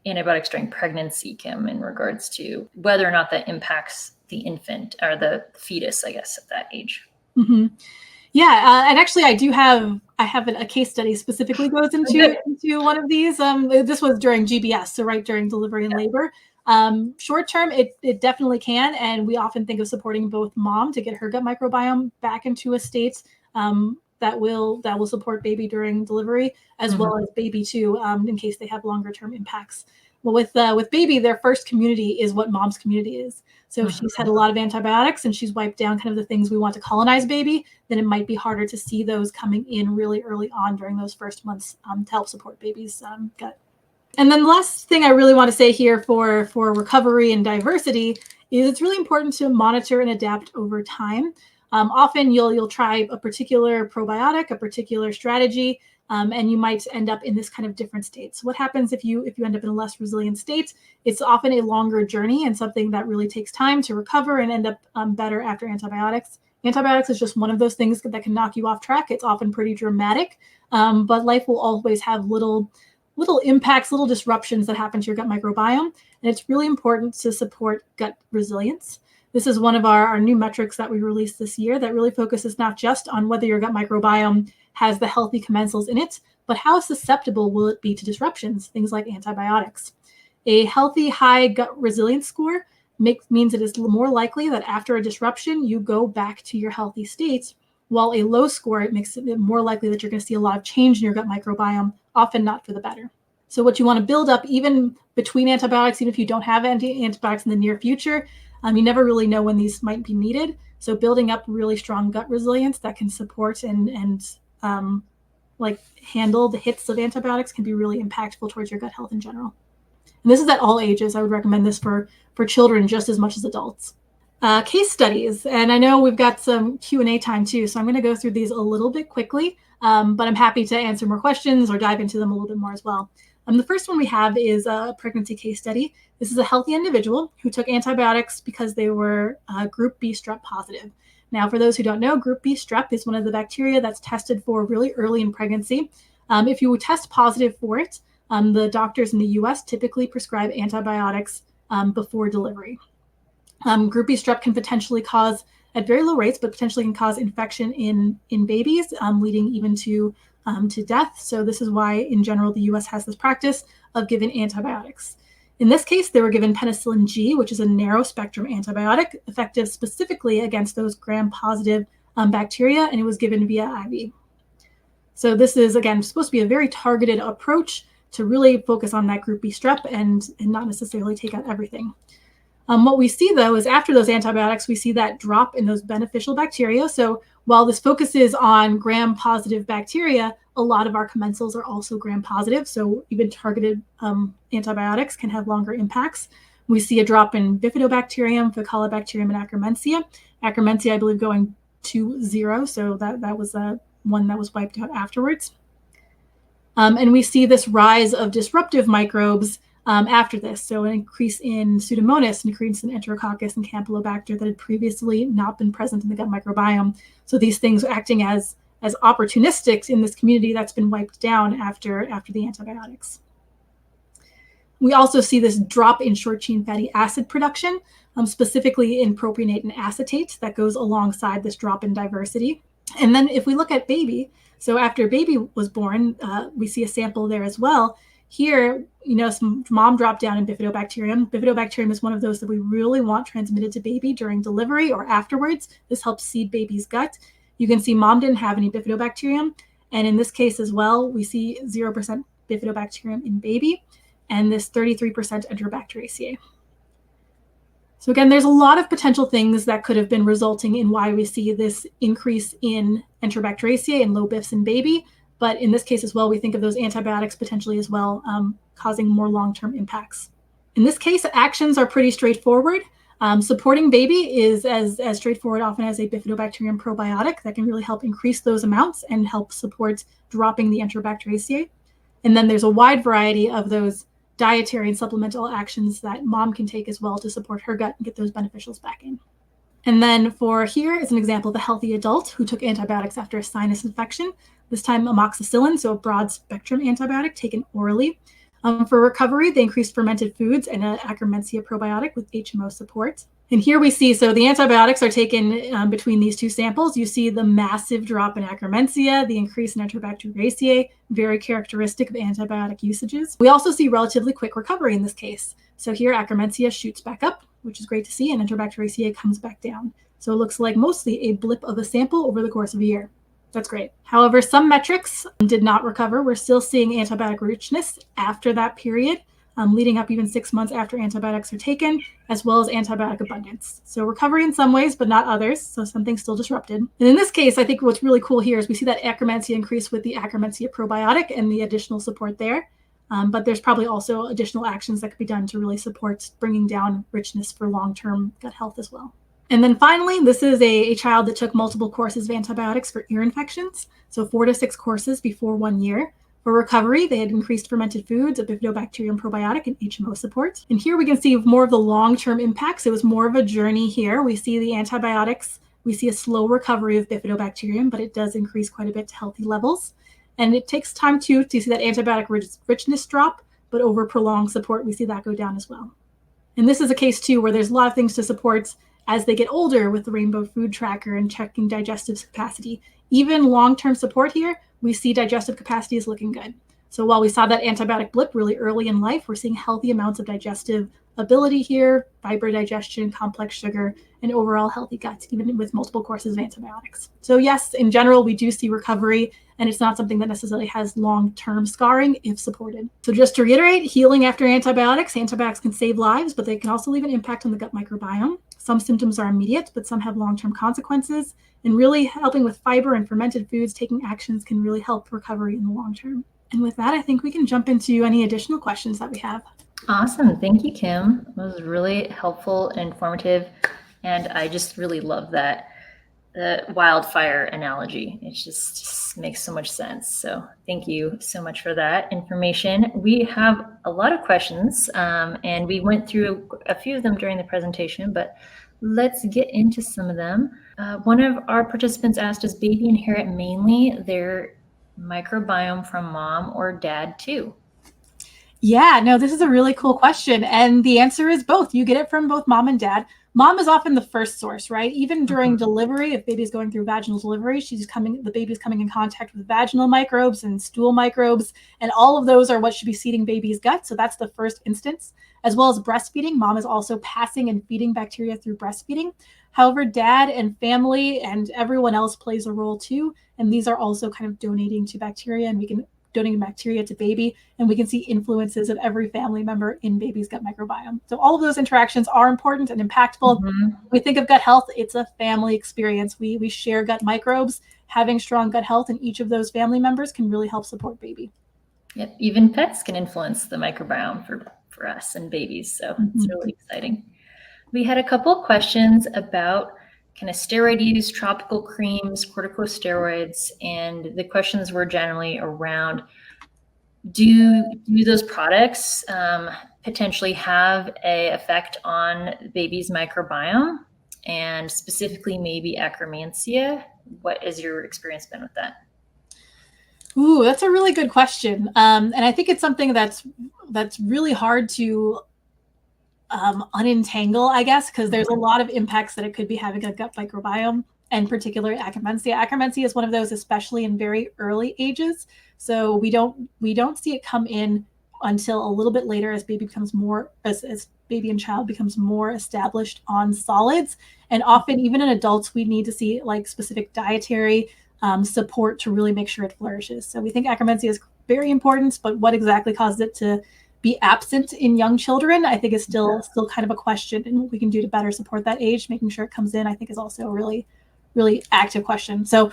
antibiotics during pregnancy, Kim, in regards to whether or not that impacts the infant or the fetus, I guess, at that age. Mm-hmm. Yeah, and actually, I have a case study specifically goes into one of these. This was during GBS, so right during delivery and labor. Short term, it definitely can, and we often think of supporting both mom to get her gut microbiome back into a state that will support baby during delivery, as well as baby too, in case they have longer term impacts. Well, with baby, their first community is what mom's community is. So if she's had a lot of antibiotics and she's wiped down kind of the things we want to colonize baby, then it might be harder to see those coming in really early on during those first months to help support baby's gut. And then the last thing I really want to say here for recovery and diversity is it's really important to monitor and adapt over time. Often you'll try a particular probiotic, a particular strategy, and you might end up in this kind of different state. So what happens if you end up in a less resilient state? It's often a longer journey and something that really takes time to recover and end up better after antibiotics. Antibiotics is just one of those things that can knock you off track. It's often pretty dramatic, but life will always have little impacts, little disruptions that happen to your gut microbiome. And it's really important to support gut resilience. This is one of our new metrics that we released this year that really focuses not just on whether your gut microbiome has the healthy commensals in it, but how susceptible will it be to disruptions, things like antibiotics. A healthy high gut resilience score means it is more likely that after a disruption, you go back to your healthy states, while a low score, it makes it more likely that you're going to see a lot of change in your gut microbiome, often not for the better. So what you want to build up, even between antibiotics, even if you don't have antibiotics in the near future, you never really know when these might be needed. So building up really strong gut resilience that can support and handle the hits of antibiotics can be really impactful towards your gut health in general. And this is at all ages. I would recommend this for children just as much as adults. Case studies, and I know we've got some Q&A time too, so I'm going to go through these a little bit quickly, but I'm happy to answer more questions or dive into them a little bit more as well. The first one we have is a pregnancy case study. This is a healthy individual who took antibiotics because they were group B strep positive. Now, for those who don't know, group B strep is one of the bacteria that's tested for really early in pregnancy. If you test positive for it, the doctors in the US typically prescribe antibiotics before delivery. Group B strep can potentially cause, at very low rates, but potentially can cause infection in babies, leading even to death. So this is why, in general, the US has this practice of giving antibiotics. In this case, they were given penicillin G, which is a narrow spectrum antibiotic, effective specifically against those gram-positive bacteria, and it was given via IV. So this is, again, supposed to be a very targeted approach to really focus on that group B strep and not necessarily take out everything. What we see, though, is after those antibiotics, we see that drop in those beneficial bacteria. So while this focuses on gram-positive bacteria, a lot of our commensals are also gram-positive. So even targeted antibiotics can have longer impacts. We see a drop in bifidobacterium, faecalibacterium, and Akkermansia. Akkermansia, I believe, going to 0. So that was one that was wiped out afterwards. And we see this rise of disruptive microbes after this. So an increase in Pseudomonas, an increase in Enterococcus and Campylobacter that had previously not been present in the gut microbiome. So these things acting as opportunistic in this community that's been wiped down after the antibiotics. We also see this drop in short-chain fatty acid production, specifically in propionate and acetate that goes alongside this drop in diversity. And then if we look at baby, so after baby was born, we see a sample there as well. Here, some mom dropped down in bifidobacterium. Bifidobacterium is one of those that we really want transmitted to baby during delivery or afterwards. This helps seed baby's gut. You can see mom didn't have any bifidobacterium. And in this case as well, we see 0% bifidobacterium in baby and this 33% Enterobacteriaceae. So again, there's a lot of potential things that could have been resulting in why we see this increase in Enterobacteriaceae and low bifs in baby. But in this case as well, we think of those antibiotics potentially as well causing more long-term impacts. In this case, actions are pretty straightforward. Supporting baby is as straightforward often as a bifidobacterium probiotic that can really help increase those amounts and help support dropping the Enterobacteriaceae. And then there's a wide variety of those dietary and supplemental actions that mom can take as well to support her gut and get those beneficials back in. And then for here is an example of a healthy adult who took antibiotics after a sinus infection, this time amoxicillin, so a broad spectrum antibiotic taken orally. For recovery, they increased fermented foods and an Akkermansia probiotic with HMO support. And here we see, so the antibiotics are taken between these two samples. You see the massive drop in Akkermansia, the increase in Enterobacteriaceae, very characteristic of antibiotic usages. We also see relatively quick recovery in this case. So here Akkermansia shoots back up, which is great to see, and Enterobacteriaceae comes back down. So it looks like mostly a blip of a sample over the course of a year. That's great. However, some metrics did not recover. We're still seeing antibiotic richness after that period, leading up even 6 months after antibiotics are taken, as well as antibiotic abundance. So recovery in some ways, but not others. So something's still disrupted. And in this case, I think what's really cool here is we see that Akkermansia increase with the Akkermansia probiotic and the additional support there. But there's probably also additional actions that could be done to really support bringing down richness for long-term gut health as well. And then finally, this is a child that took multiple courses of antibiotics for ear infections, so 4 to 6 courses before 1 year. For recovery, they had increased fermented foods, a bifidobacterium probiotic, and HMO support. And here we can see more of the long-term impacts. It was more of a journey here. We see the antibiotics. We see a slow recovery of bifidobacterium, but it does increase quite a bit to healthy levels. And it takes time to see that antibiotic richness drop, but over prolonged support, we see that go down as well. And this is a case, too, where there's a lot of things to support as they get older with the Rainbow Food Tracker and checking digestive capacity. Even long-term support here, we see digestive capacity is looking good. So while we saw that antibiotic blip really early in life, we're seeing healthy amounts of digestive ability here, fiber digestion, complex sugar, and overall healthy gut, even with multiple courses of antibiotics. So yes, in general, we do see recovery, and it's not something that necessarily has long-term scarring if supported. So just to reiterate, healing after antibiotics can save lives, but they can also leave an impact on the gut microbiome. Some symptoms are immediate, but some have long-term consequences. And really helping with fiber and fermented foods, taking actions can really help recovery in the long term. And with that, I think we can jump into any additional questions that we have. Awesome. Thank you, Kim. It was really helpful and informative. And I just really love that the wildfire analogy. It just makes so much sense. So thank you so much for that information. We have a lot of questions, and we went through a few of them during the presentation, but let's get into some of them. One of our participants asked, does baby inherit mainly their microbiome from mom or dad too? Yeah, no, this is a really cool question. And the answer is both. You get it from both mom and dad. Mom is often the first source, right? Even during delivery, if baby's going through vaginal delivery, the baby's coming in contact with vaginal microbes and stool microbes, and all of those are what should be seeding baby's gut. So that's the first instance. As well as breastfeeding, mom is also passing and feeding bacteria through breastfeeding. However, dad and family and everyone else plays a role too. And these are also kind of donating to bacteria, and we can donating bacteria to baby, and we can see influences of every family member in baby's gut microbiome. So all of those interactions are important and impactful. When we think of gut health, it's a family experience. We share gut microbes. Having strong gut health in each of those family members can really help support baby. Yep, even pets can influence the microbiome for us and babies, so it's really exciting. We had a couple questions about kind of steroid use, tropical creams, corticosteroids, and the questions were generally around, do those products potentially have an effect on baby's microbiome, and specifically maybe Akkermansia? What has your experience been with that? Ooh, that's a really good question. And I think it's something that's really hard to unentangle, I guess, because there's a lot of impacts that it could be having a gut microbiome, and particularly Akkermansia. Akkermansia is one of those, especially in very early ages. So we don't see it come in until a little bit later as baby becomes more, as baby and child becomes more established on solids. And often, even in adults, we need to see like specific dietary support to really make sure it flourishes. So we think Akkermansia is very important, but what exactly caused it to be absent in young children, I think is still kind of a question, and what we can do to better support that age, making sure it comes in, I think is also a really, really active question. So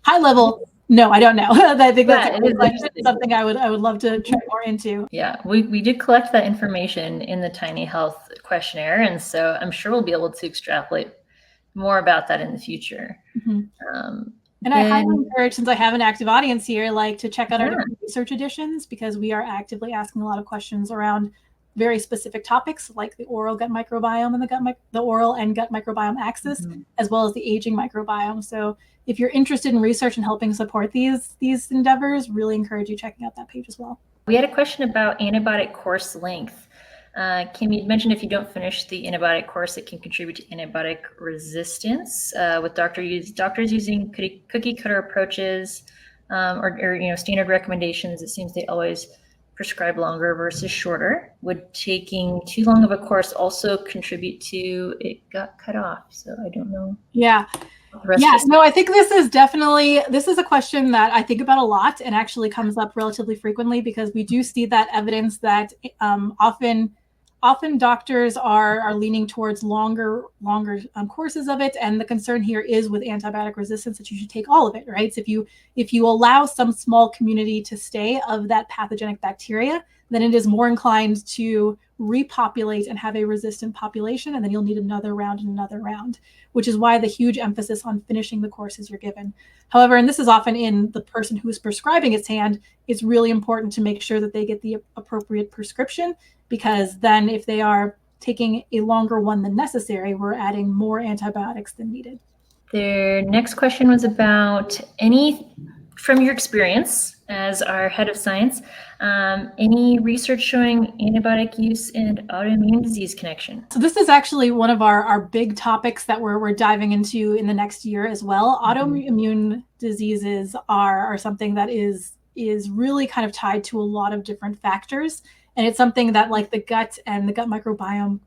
high level, no, I don't know. I think that's something I would love to try more into. Yeah, we did collect that information in the Tiny Health questionnaire, and so I'm sure we'll be able to extrapolate more about that in the future. And I highly encourage, since I have an active audience here, like to check out our different research editions, because we are actively asking a lot of questions around very specific topics like the oral gut microbiome and the oral and gut microbiome axis, as well as the aging microbiome. So if you're interested in research and helping support these endeavors, really encourage you checking out that page as well. We had a question about antibiotic course length. Kim, you mentioned if you don't finish the antibiotic course, it can contribute to antibiotic resistance. With doctors using cookie cutter approaches or standard recommendations, it seems they always prescribe longer versus shorter. Would taking too long of a course also contribute to it got cut off? So I don't know. Yeah. No, I think this is a question that I think about a lot and actually comes up relatively frequently, because we do see that evidence that often doctors are leaning towards longer courses of it, and the concern here is with antibiotic resistance that you should take all of it, right? So if you allow some small community to stay of that pathogenic bacteria, then it is more inclined to repopulate and have a resistant population, and then you'll need another round, which is why the huge emphasis on finishing the courses you're given. However, and this is often in the person who's prescribing its hand, it's really important to make sure that they get the appropriate prescription, because then if they are taking a longer one than necessary, we're adding more antibiotics than needed. Their next question was about from your experience as our head of science, any research showing antibiotic use and autoimmune disease connection? So this is actually one of our big topics that we're diving into in the next year as well. Autoimmune diseases are something that is is really kind of tied to a lot of different factors. And it's something that like the gut and the gut microbiome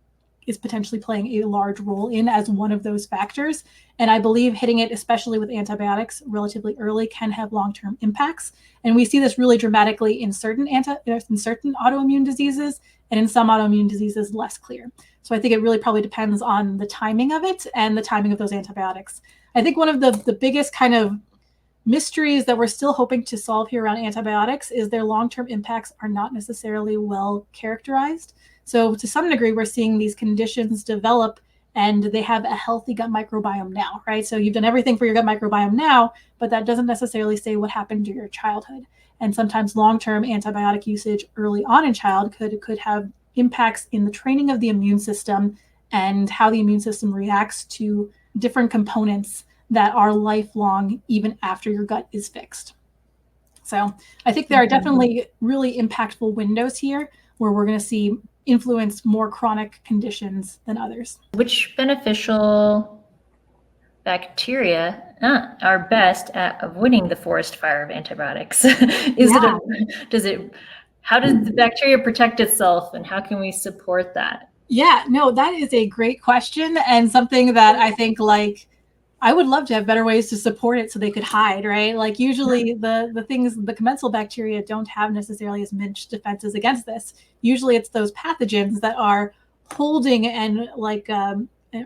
is potentially playing a large role in as one of those factors. And I believe hitting it, especially with antibiotics relatively early, can have long-term impacts. And we see this really dramatically in certain autoimmune diseases, and in some autoimmune diseases, less clear. So I think it really probably depends on the timing of it and the timing of those antibiotics. I think one of the biggest kind of mysteries that we're still hoping to solve here around antibiotics is their long-term impacts are not necessarily well characterized. So to some degree, we're seeing these conditions develop and they have a healthy gut microbiome now, right? So you've done everything for your gut microbiome now, but that doesn't necessarily say what happened during your childhood. And sometimes long-term antibiotic usage early on in childhood could have impacts in the training of the immune system and how the immune system reacts to different components that are lifelong even after your gut is fixed. So I think there are definitely really impactful windows here where we're going to see influence more chronic conditions than others. Which beneficial bacteria are best at avoiding the forest fire of antibiotics? How does the bacteria protect itself, and how can we support that? Yeah, no, that is a great question, and something that I think like I would love to have better ways to support it so they could hide, right? Like usually the commensal bacteria don't have necessarily as much defenses against this. Usually it's those pathogens that are holding and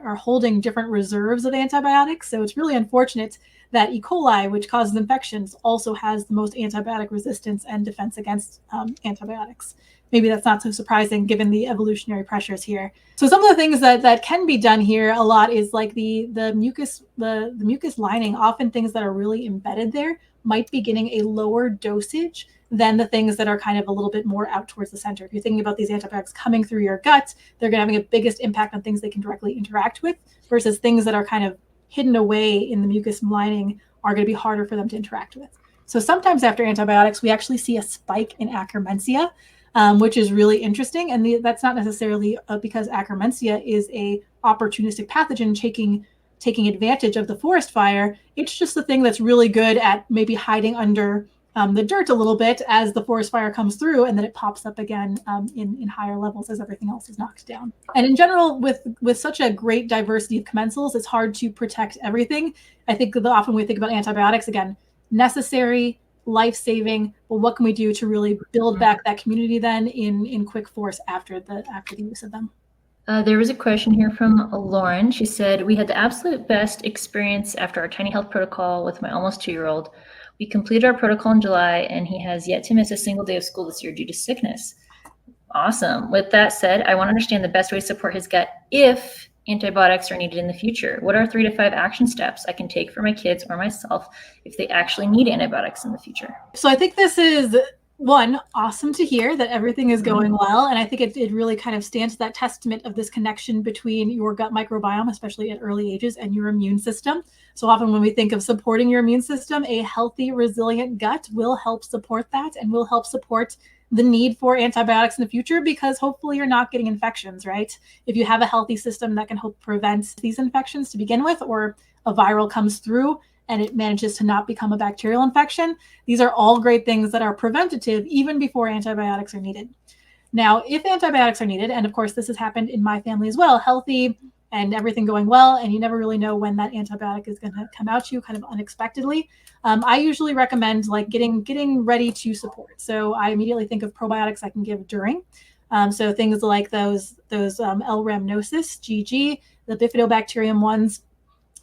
are holding different reserves of antibiotics. So it's really unfortunate that E. coli, which causes infections, also has the most antibiotic resistance and defense against antibiotics. Maybe that's not so surprising given the evolutionary pressures here. So some of the things that can be done here a lot is like the mucus lining, often things that are really embedded there might be getting a lower dosage than the things that are kind of a little bit more out towards the center. If you're thinking about these antibiotics coming through your gut, they're going to have a biggest impact on things they can directly interact with versus things that are kind of hidden away in the mucus lining are going to be harder for them to interact with. So sometimes after antibiotics, we actually see a spike in Akkermansia, which is really interesting. And that's not necessarily because Akkermansia is a opportunistic pathogen taking advantage of the forest fire. It's just the thing that's really good at maybe hiding under the dirt a little bit as the forest fire comes through, and then it pops up again in higher levels as everything else is knocked down. And in general, with such a great diversity of commensals, it's hard to protect everything. I think often we think about antibiotics, again, necessary, life-saving, but what can we do to really build back that community then in quick force after the use of them? There was a question here from Lauren. She said, we had the absolute best experience after our tiny health protocol with my almost 2-year-old. We completed our protocol in July, and he has yet to miss a single day of school this year due to sickness. Awesome. With that said, I want to understand the best way to support his gut if antibiotics are needed in the future. What are 3 to 5 action steps I can take for my kids or myself if they actually need antibiotics in the future? So I think this is one, awesome to hear that everything is going well. And I think it really kind of stands to that testament of this connection between your gut microbiome, especially at early ages, and your immune system. So often when we think of supporting your immune system, a healthy, resilient gut will help support that and will help support the need for antibiotics in the future, because hopefully you're not getting infections, right? If you have a healthy system that can help prevent these infections to begin with, or a viral comes through and it manages to not become a bacterial infection, these are all great things that are preventative even before antibiotics are needed. Now, if antibiotics are needed, and of course this has happened in my family as well, healthy and everything going well, and you never really know when that antibiotic is going to come out to you kind of unexpectedly, I usually recommend like getting ready to support. So I immediately think of probiotics I can give during. So things like those L. rhamnosus, GG, the bifidobacterium ones,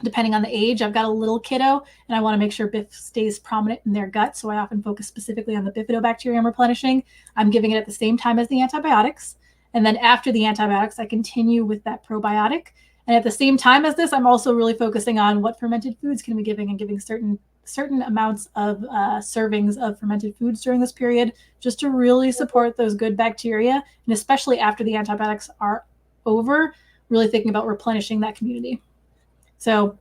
depending on the age. I've got a little kiddo and I want to make sure BIF stays prominent in their gut. So I often focus specifically on the bifidobacterium replenishing. I'm giving it at the same time as the antibiotics. And then after the antibiotics, I continue with that probiotic. And at the same time as this, I'm also really focusing on what fermented foods can we be giving, and giving certain amounts of servings of fermented foods during this period, just to really support those good bacteria. And especially after the antibiotics are over, really thinking about replenishing that community. So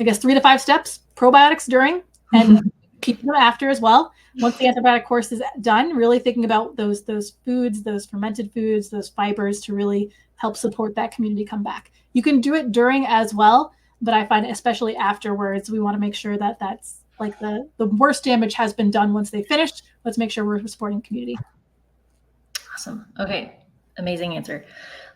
I guess 3 to 5 steps: probiotics during, and keep them after as well. Once the antibiotic course is done, really thinking about those foods, those fermented foods, those fibers, to really help support that community come back. You can do it during as well, but I find especially afterwards, we want to make sure that that's like the worst damage has been done once they finished. Let's make sure we're supporting the community. Awesome. Okay. Amazing answer.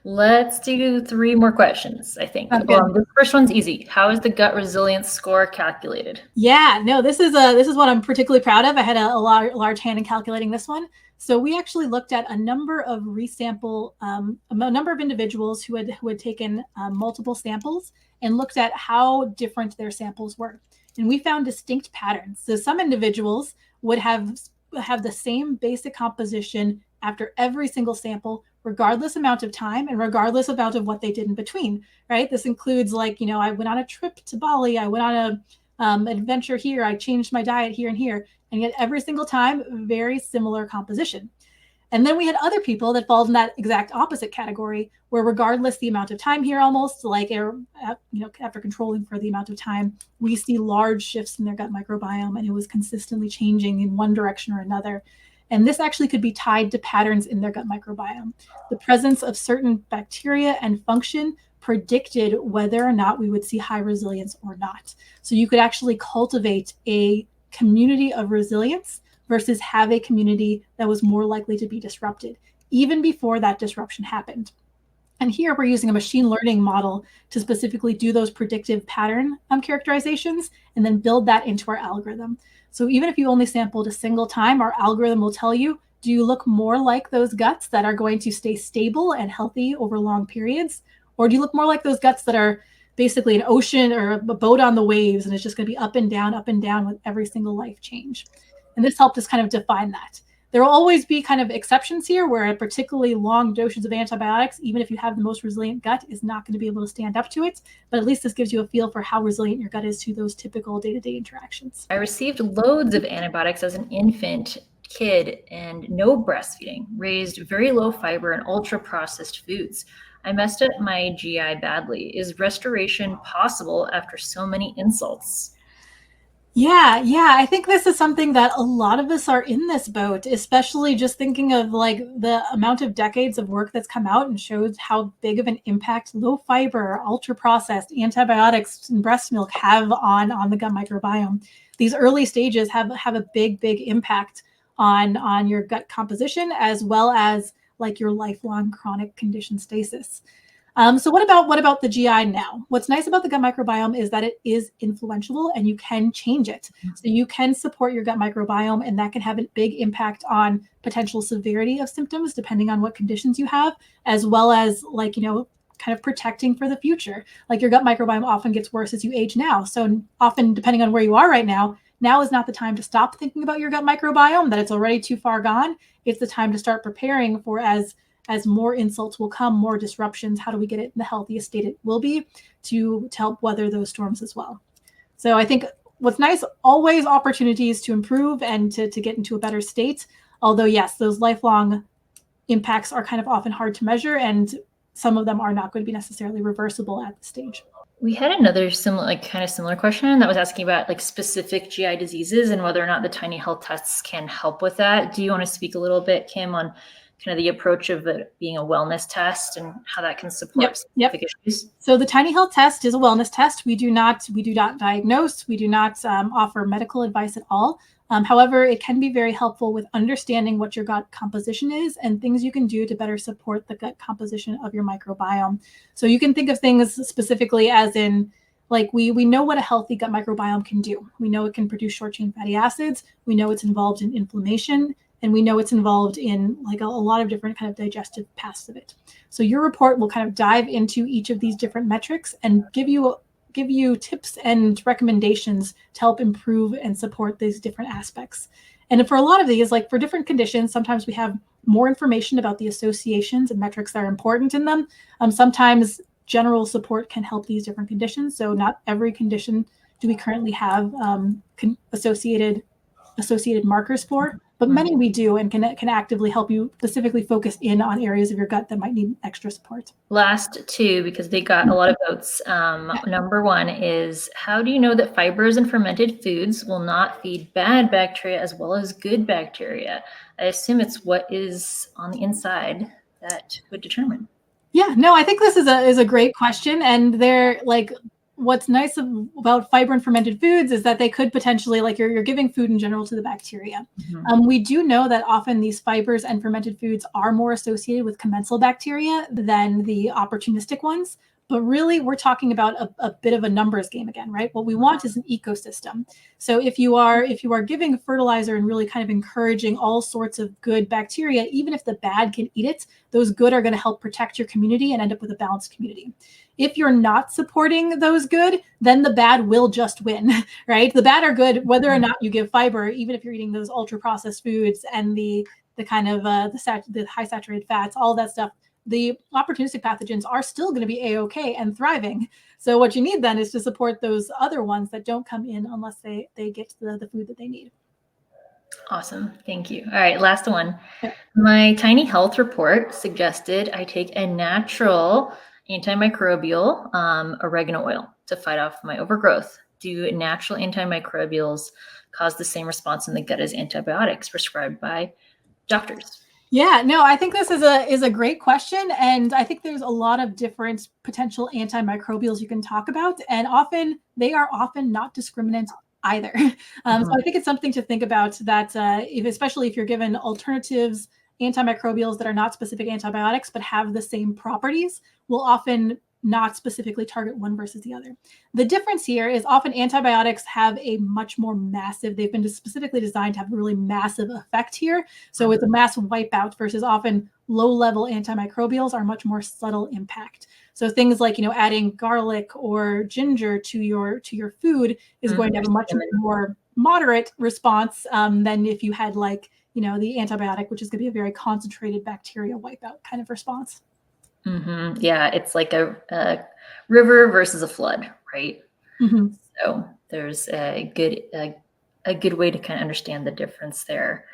Let's do 3 more questions, I think. The first one's easy. How is the gut resilience score calculated? Yeah, no, this is what I'm particularly proud of. I had a large hand in calculating this one. So we actually looked at a number of a number of individuals who had taken multiple samples and looked at how different their samples were. And we found distinct patterns. So some individuals would have the same basic composition after every single sample, regardless amount of time and regardless amount of what they did in between, right? This includes like, I went on a trip to Bali, I went on a adventure here, I changed my diet here and here, and yet every single time, very similar composition. And then we had other people that fall in that exact opposite category, where regardless the amount of time here, almost like, after controlling for the amount of time, we see large shifts in their gut microbiome, and it was consistently changing in one direction or another. And this actually could be tied to patterns in their gut microbiome. The presence of certain bacteria and function predicted whether or not we would see high resilience or not. So you could actually cultivate a community of resilience versus have a community that was more likely to be disrupted, even before that disruption happened. And here we're using a machine learning model to specifically do those predictive pattern characterizations and then build that into our algorithm. So even if you only sampled a single time, our algorithm will tell you, do you look more like those guts that are going to stay stable and healthy over long periods? Or do you look more like those guts that are basically an ocean or a boat on the waves, and it's just going to be up and down with every single life change? And this helped us kind of define that. There will always be kind of exceptions here where a particularly long dosage of antibiotics, even if you have the most resilient gut, is not going to be able to stand up to it. But at least this gives you a feel for how resilient your gut is to those typical day-to-day interactions. I received loads of antibiotics as an infant, kid, and no breastfeeding, raised very low fiber and ultra processed foods. I messed up my GI badly. Is restoration possible after so many insults? Yeah, I think this is something that a lot of us are in this boat, especially just thinking of like the amount of decades of work that's come out and shows how big of an impact low fiber, ultra processed antibiotics and breast milk have on the gut microbiome. These early stages have a big impact on your gut composition, as well as like your lifelong chronic condition stasis. So what about the GI now? What's nice about the gut microbiome is that it is influential and you can change it. So you can support your gut microbiome, and that can have a big impact on potential severity of symptoms depending on what conditions you have, as well as like, kind of protecting for the future. Like your gut microbiome often gets worse as you age now. So often, depending on where you are right now is not the time to stop thinking about your gut microbiome, that it's already too far gone. It's the time to start preparing for as more insults will come, more disruptions, how do we get it in the healthiest state it will be to help weather those storms as well. So I think what's nice, always opportunities to improve and to get into a better state. Although, yes, those lifelong impacts are kind of often hard to measure, and some of them are not going to be necessarily reversible at this stage. We had another similar question that was asking about like specific GI diseases and whether or not the tiny health tests can help with that. Do you want to speak a little bit, Kim, on kind of the approach of it being a wellness test and how that can support specific issues? So the tiny health test is a wellness test. We do not diagnose. We do not offer medical advice at all. However, it can be very helpful with understanding what your gut composition is and things you can do to better support the gut composition of your microbiome. So you can think of things specifically as in, like we know what a healthy gut microbiome can do. We know it can produce short chain fatty acids. We know it's involved in inflammation, and we know it's involved in like a lot of different kind of digestive paths of it. So your report will kind of dive into each of these different metrics and give you tips and recommendations to help improve and support these different aspects. And for a lot of these, like for different conditions, sometimes we have more information about the associations and metrics that are important in them. Sometimes general support can help these different conditions. So not every condition do we currently have associated markers for, but many we do, and can actively help you specifically focus in on areas of your gut that might need extra support. Last two, because they got a lot of votes. Number one is, how do you know that fibers and fermented foods will not feed bad bacteria as well as good bacteria? I assume it's what is on the inside that would determine. Yeah, no, I think this is a great question, and they're like what's nice about fiber and fermented foods is that they could potentially, like you're giving food in general to the bacteria. We do know that often these fibers and fermented foods are more associated with commensal bacteria than the opportunistic ones. But really, we're talking about a bit of a numbers game again, right? What we want is an ecosystem. So if you are giving fertilizer and really kind of encouraging all sorts of good bacteria, even if the bad can eat it, those good are going to help protect your community and end up with a balanced community. If you're not supporting those good, then the bad will just win, right? The bad are good whether or not you give fiber, even if you're eating those ultra processed foods and the kind of the high saturated fats, all that stuff. The opportunistic pathogens are still going to be A-OK and thriving. So what you need then is to support those other ones that don't come in unless they get to the food that they need. Awesome. Thank you. All right, last one. Yeah. My tiny health report suggested I take a natural antimicrobial oregano oil to fight off my overgrowth. Do natural antimicrobials cause the same response in the gut as antibiotics prescribed by doctors? Yeah, no, I think this is a great question. And I think there's a lot of different potential antimicrobials you can talk about. And often they are not discriminant either. So I think it's something to think about that especially if you're given alternatives, antimicrobials that are not specific antibiotics, but have the same properties, will often not specifically target one versus the other. The difference here is often antibiotics have a much more massive, they've been specifically designed to have a really massive effect here. So it's a massive wipeout versus often low-level antimicrobials are much more subtle impact. So things like, adding garlic or ginger to your food is going to have a much more moderate response than if you had the antibiotic, which is going to be a very concentrated bacteria wipeout kind of response. Yeah, it's like a river versus a flood, right? So there's a good way to kind of understand the difference there.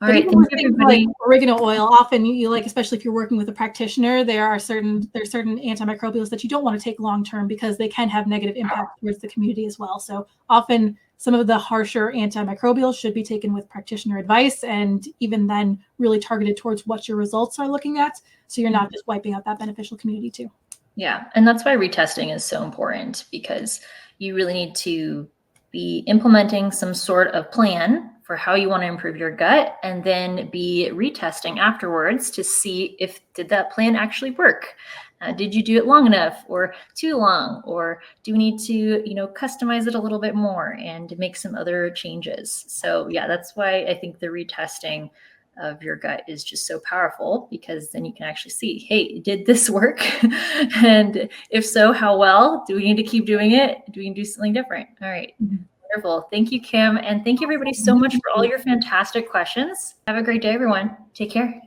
All right, thank you, everybody. Like oregano oil, often you especially if you're working with a practitioner, there's certain antimicrobials that you don't want to take long term because they can have negative impact towards the community as well. So often some of the harsher antimicrobials should be taken with practitioner advice, and even then really targeted towards what your results are looking at. So you're not just wiping out that beneficial community too. Yeah, and that's why retesting is so important, because you really need to be implementing some sort of plan for how you want to improve your gut, and then be retesting afterwards to see if did that plan actually work. Did you do it long enough or too long, or do we need to customize it a little bit more and make some other changes? So yeah, that's why I think the retesting of your gut is just so powerful, because then you can actually see, hey, did this work? And if so, how well? Do we need to keep doing it? Do we need to do something different? All right. Wonderful. Thank you, Kim. And thank you everybody so much for all your fantastic questions. Have a great day, everyone. Take care.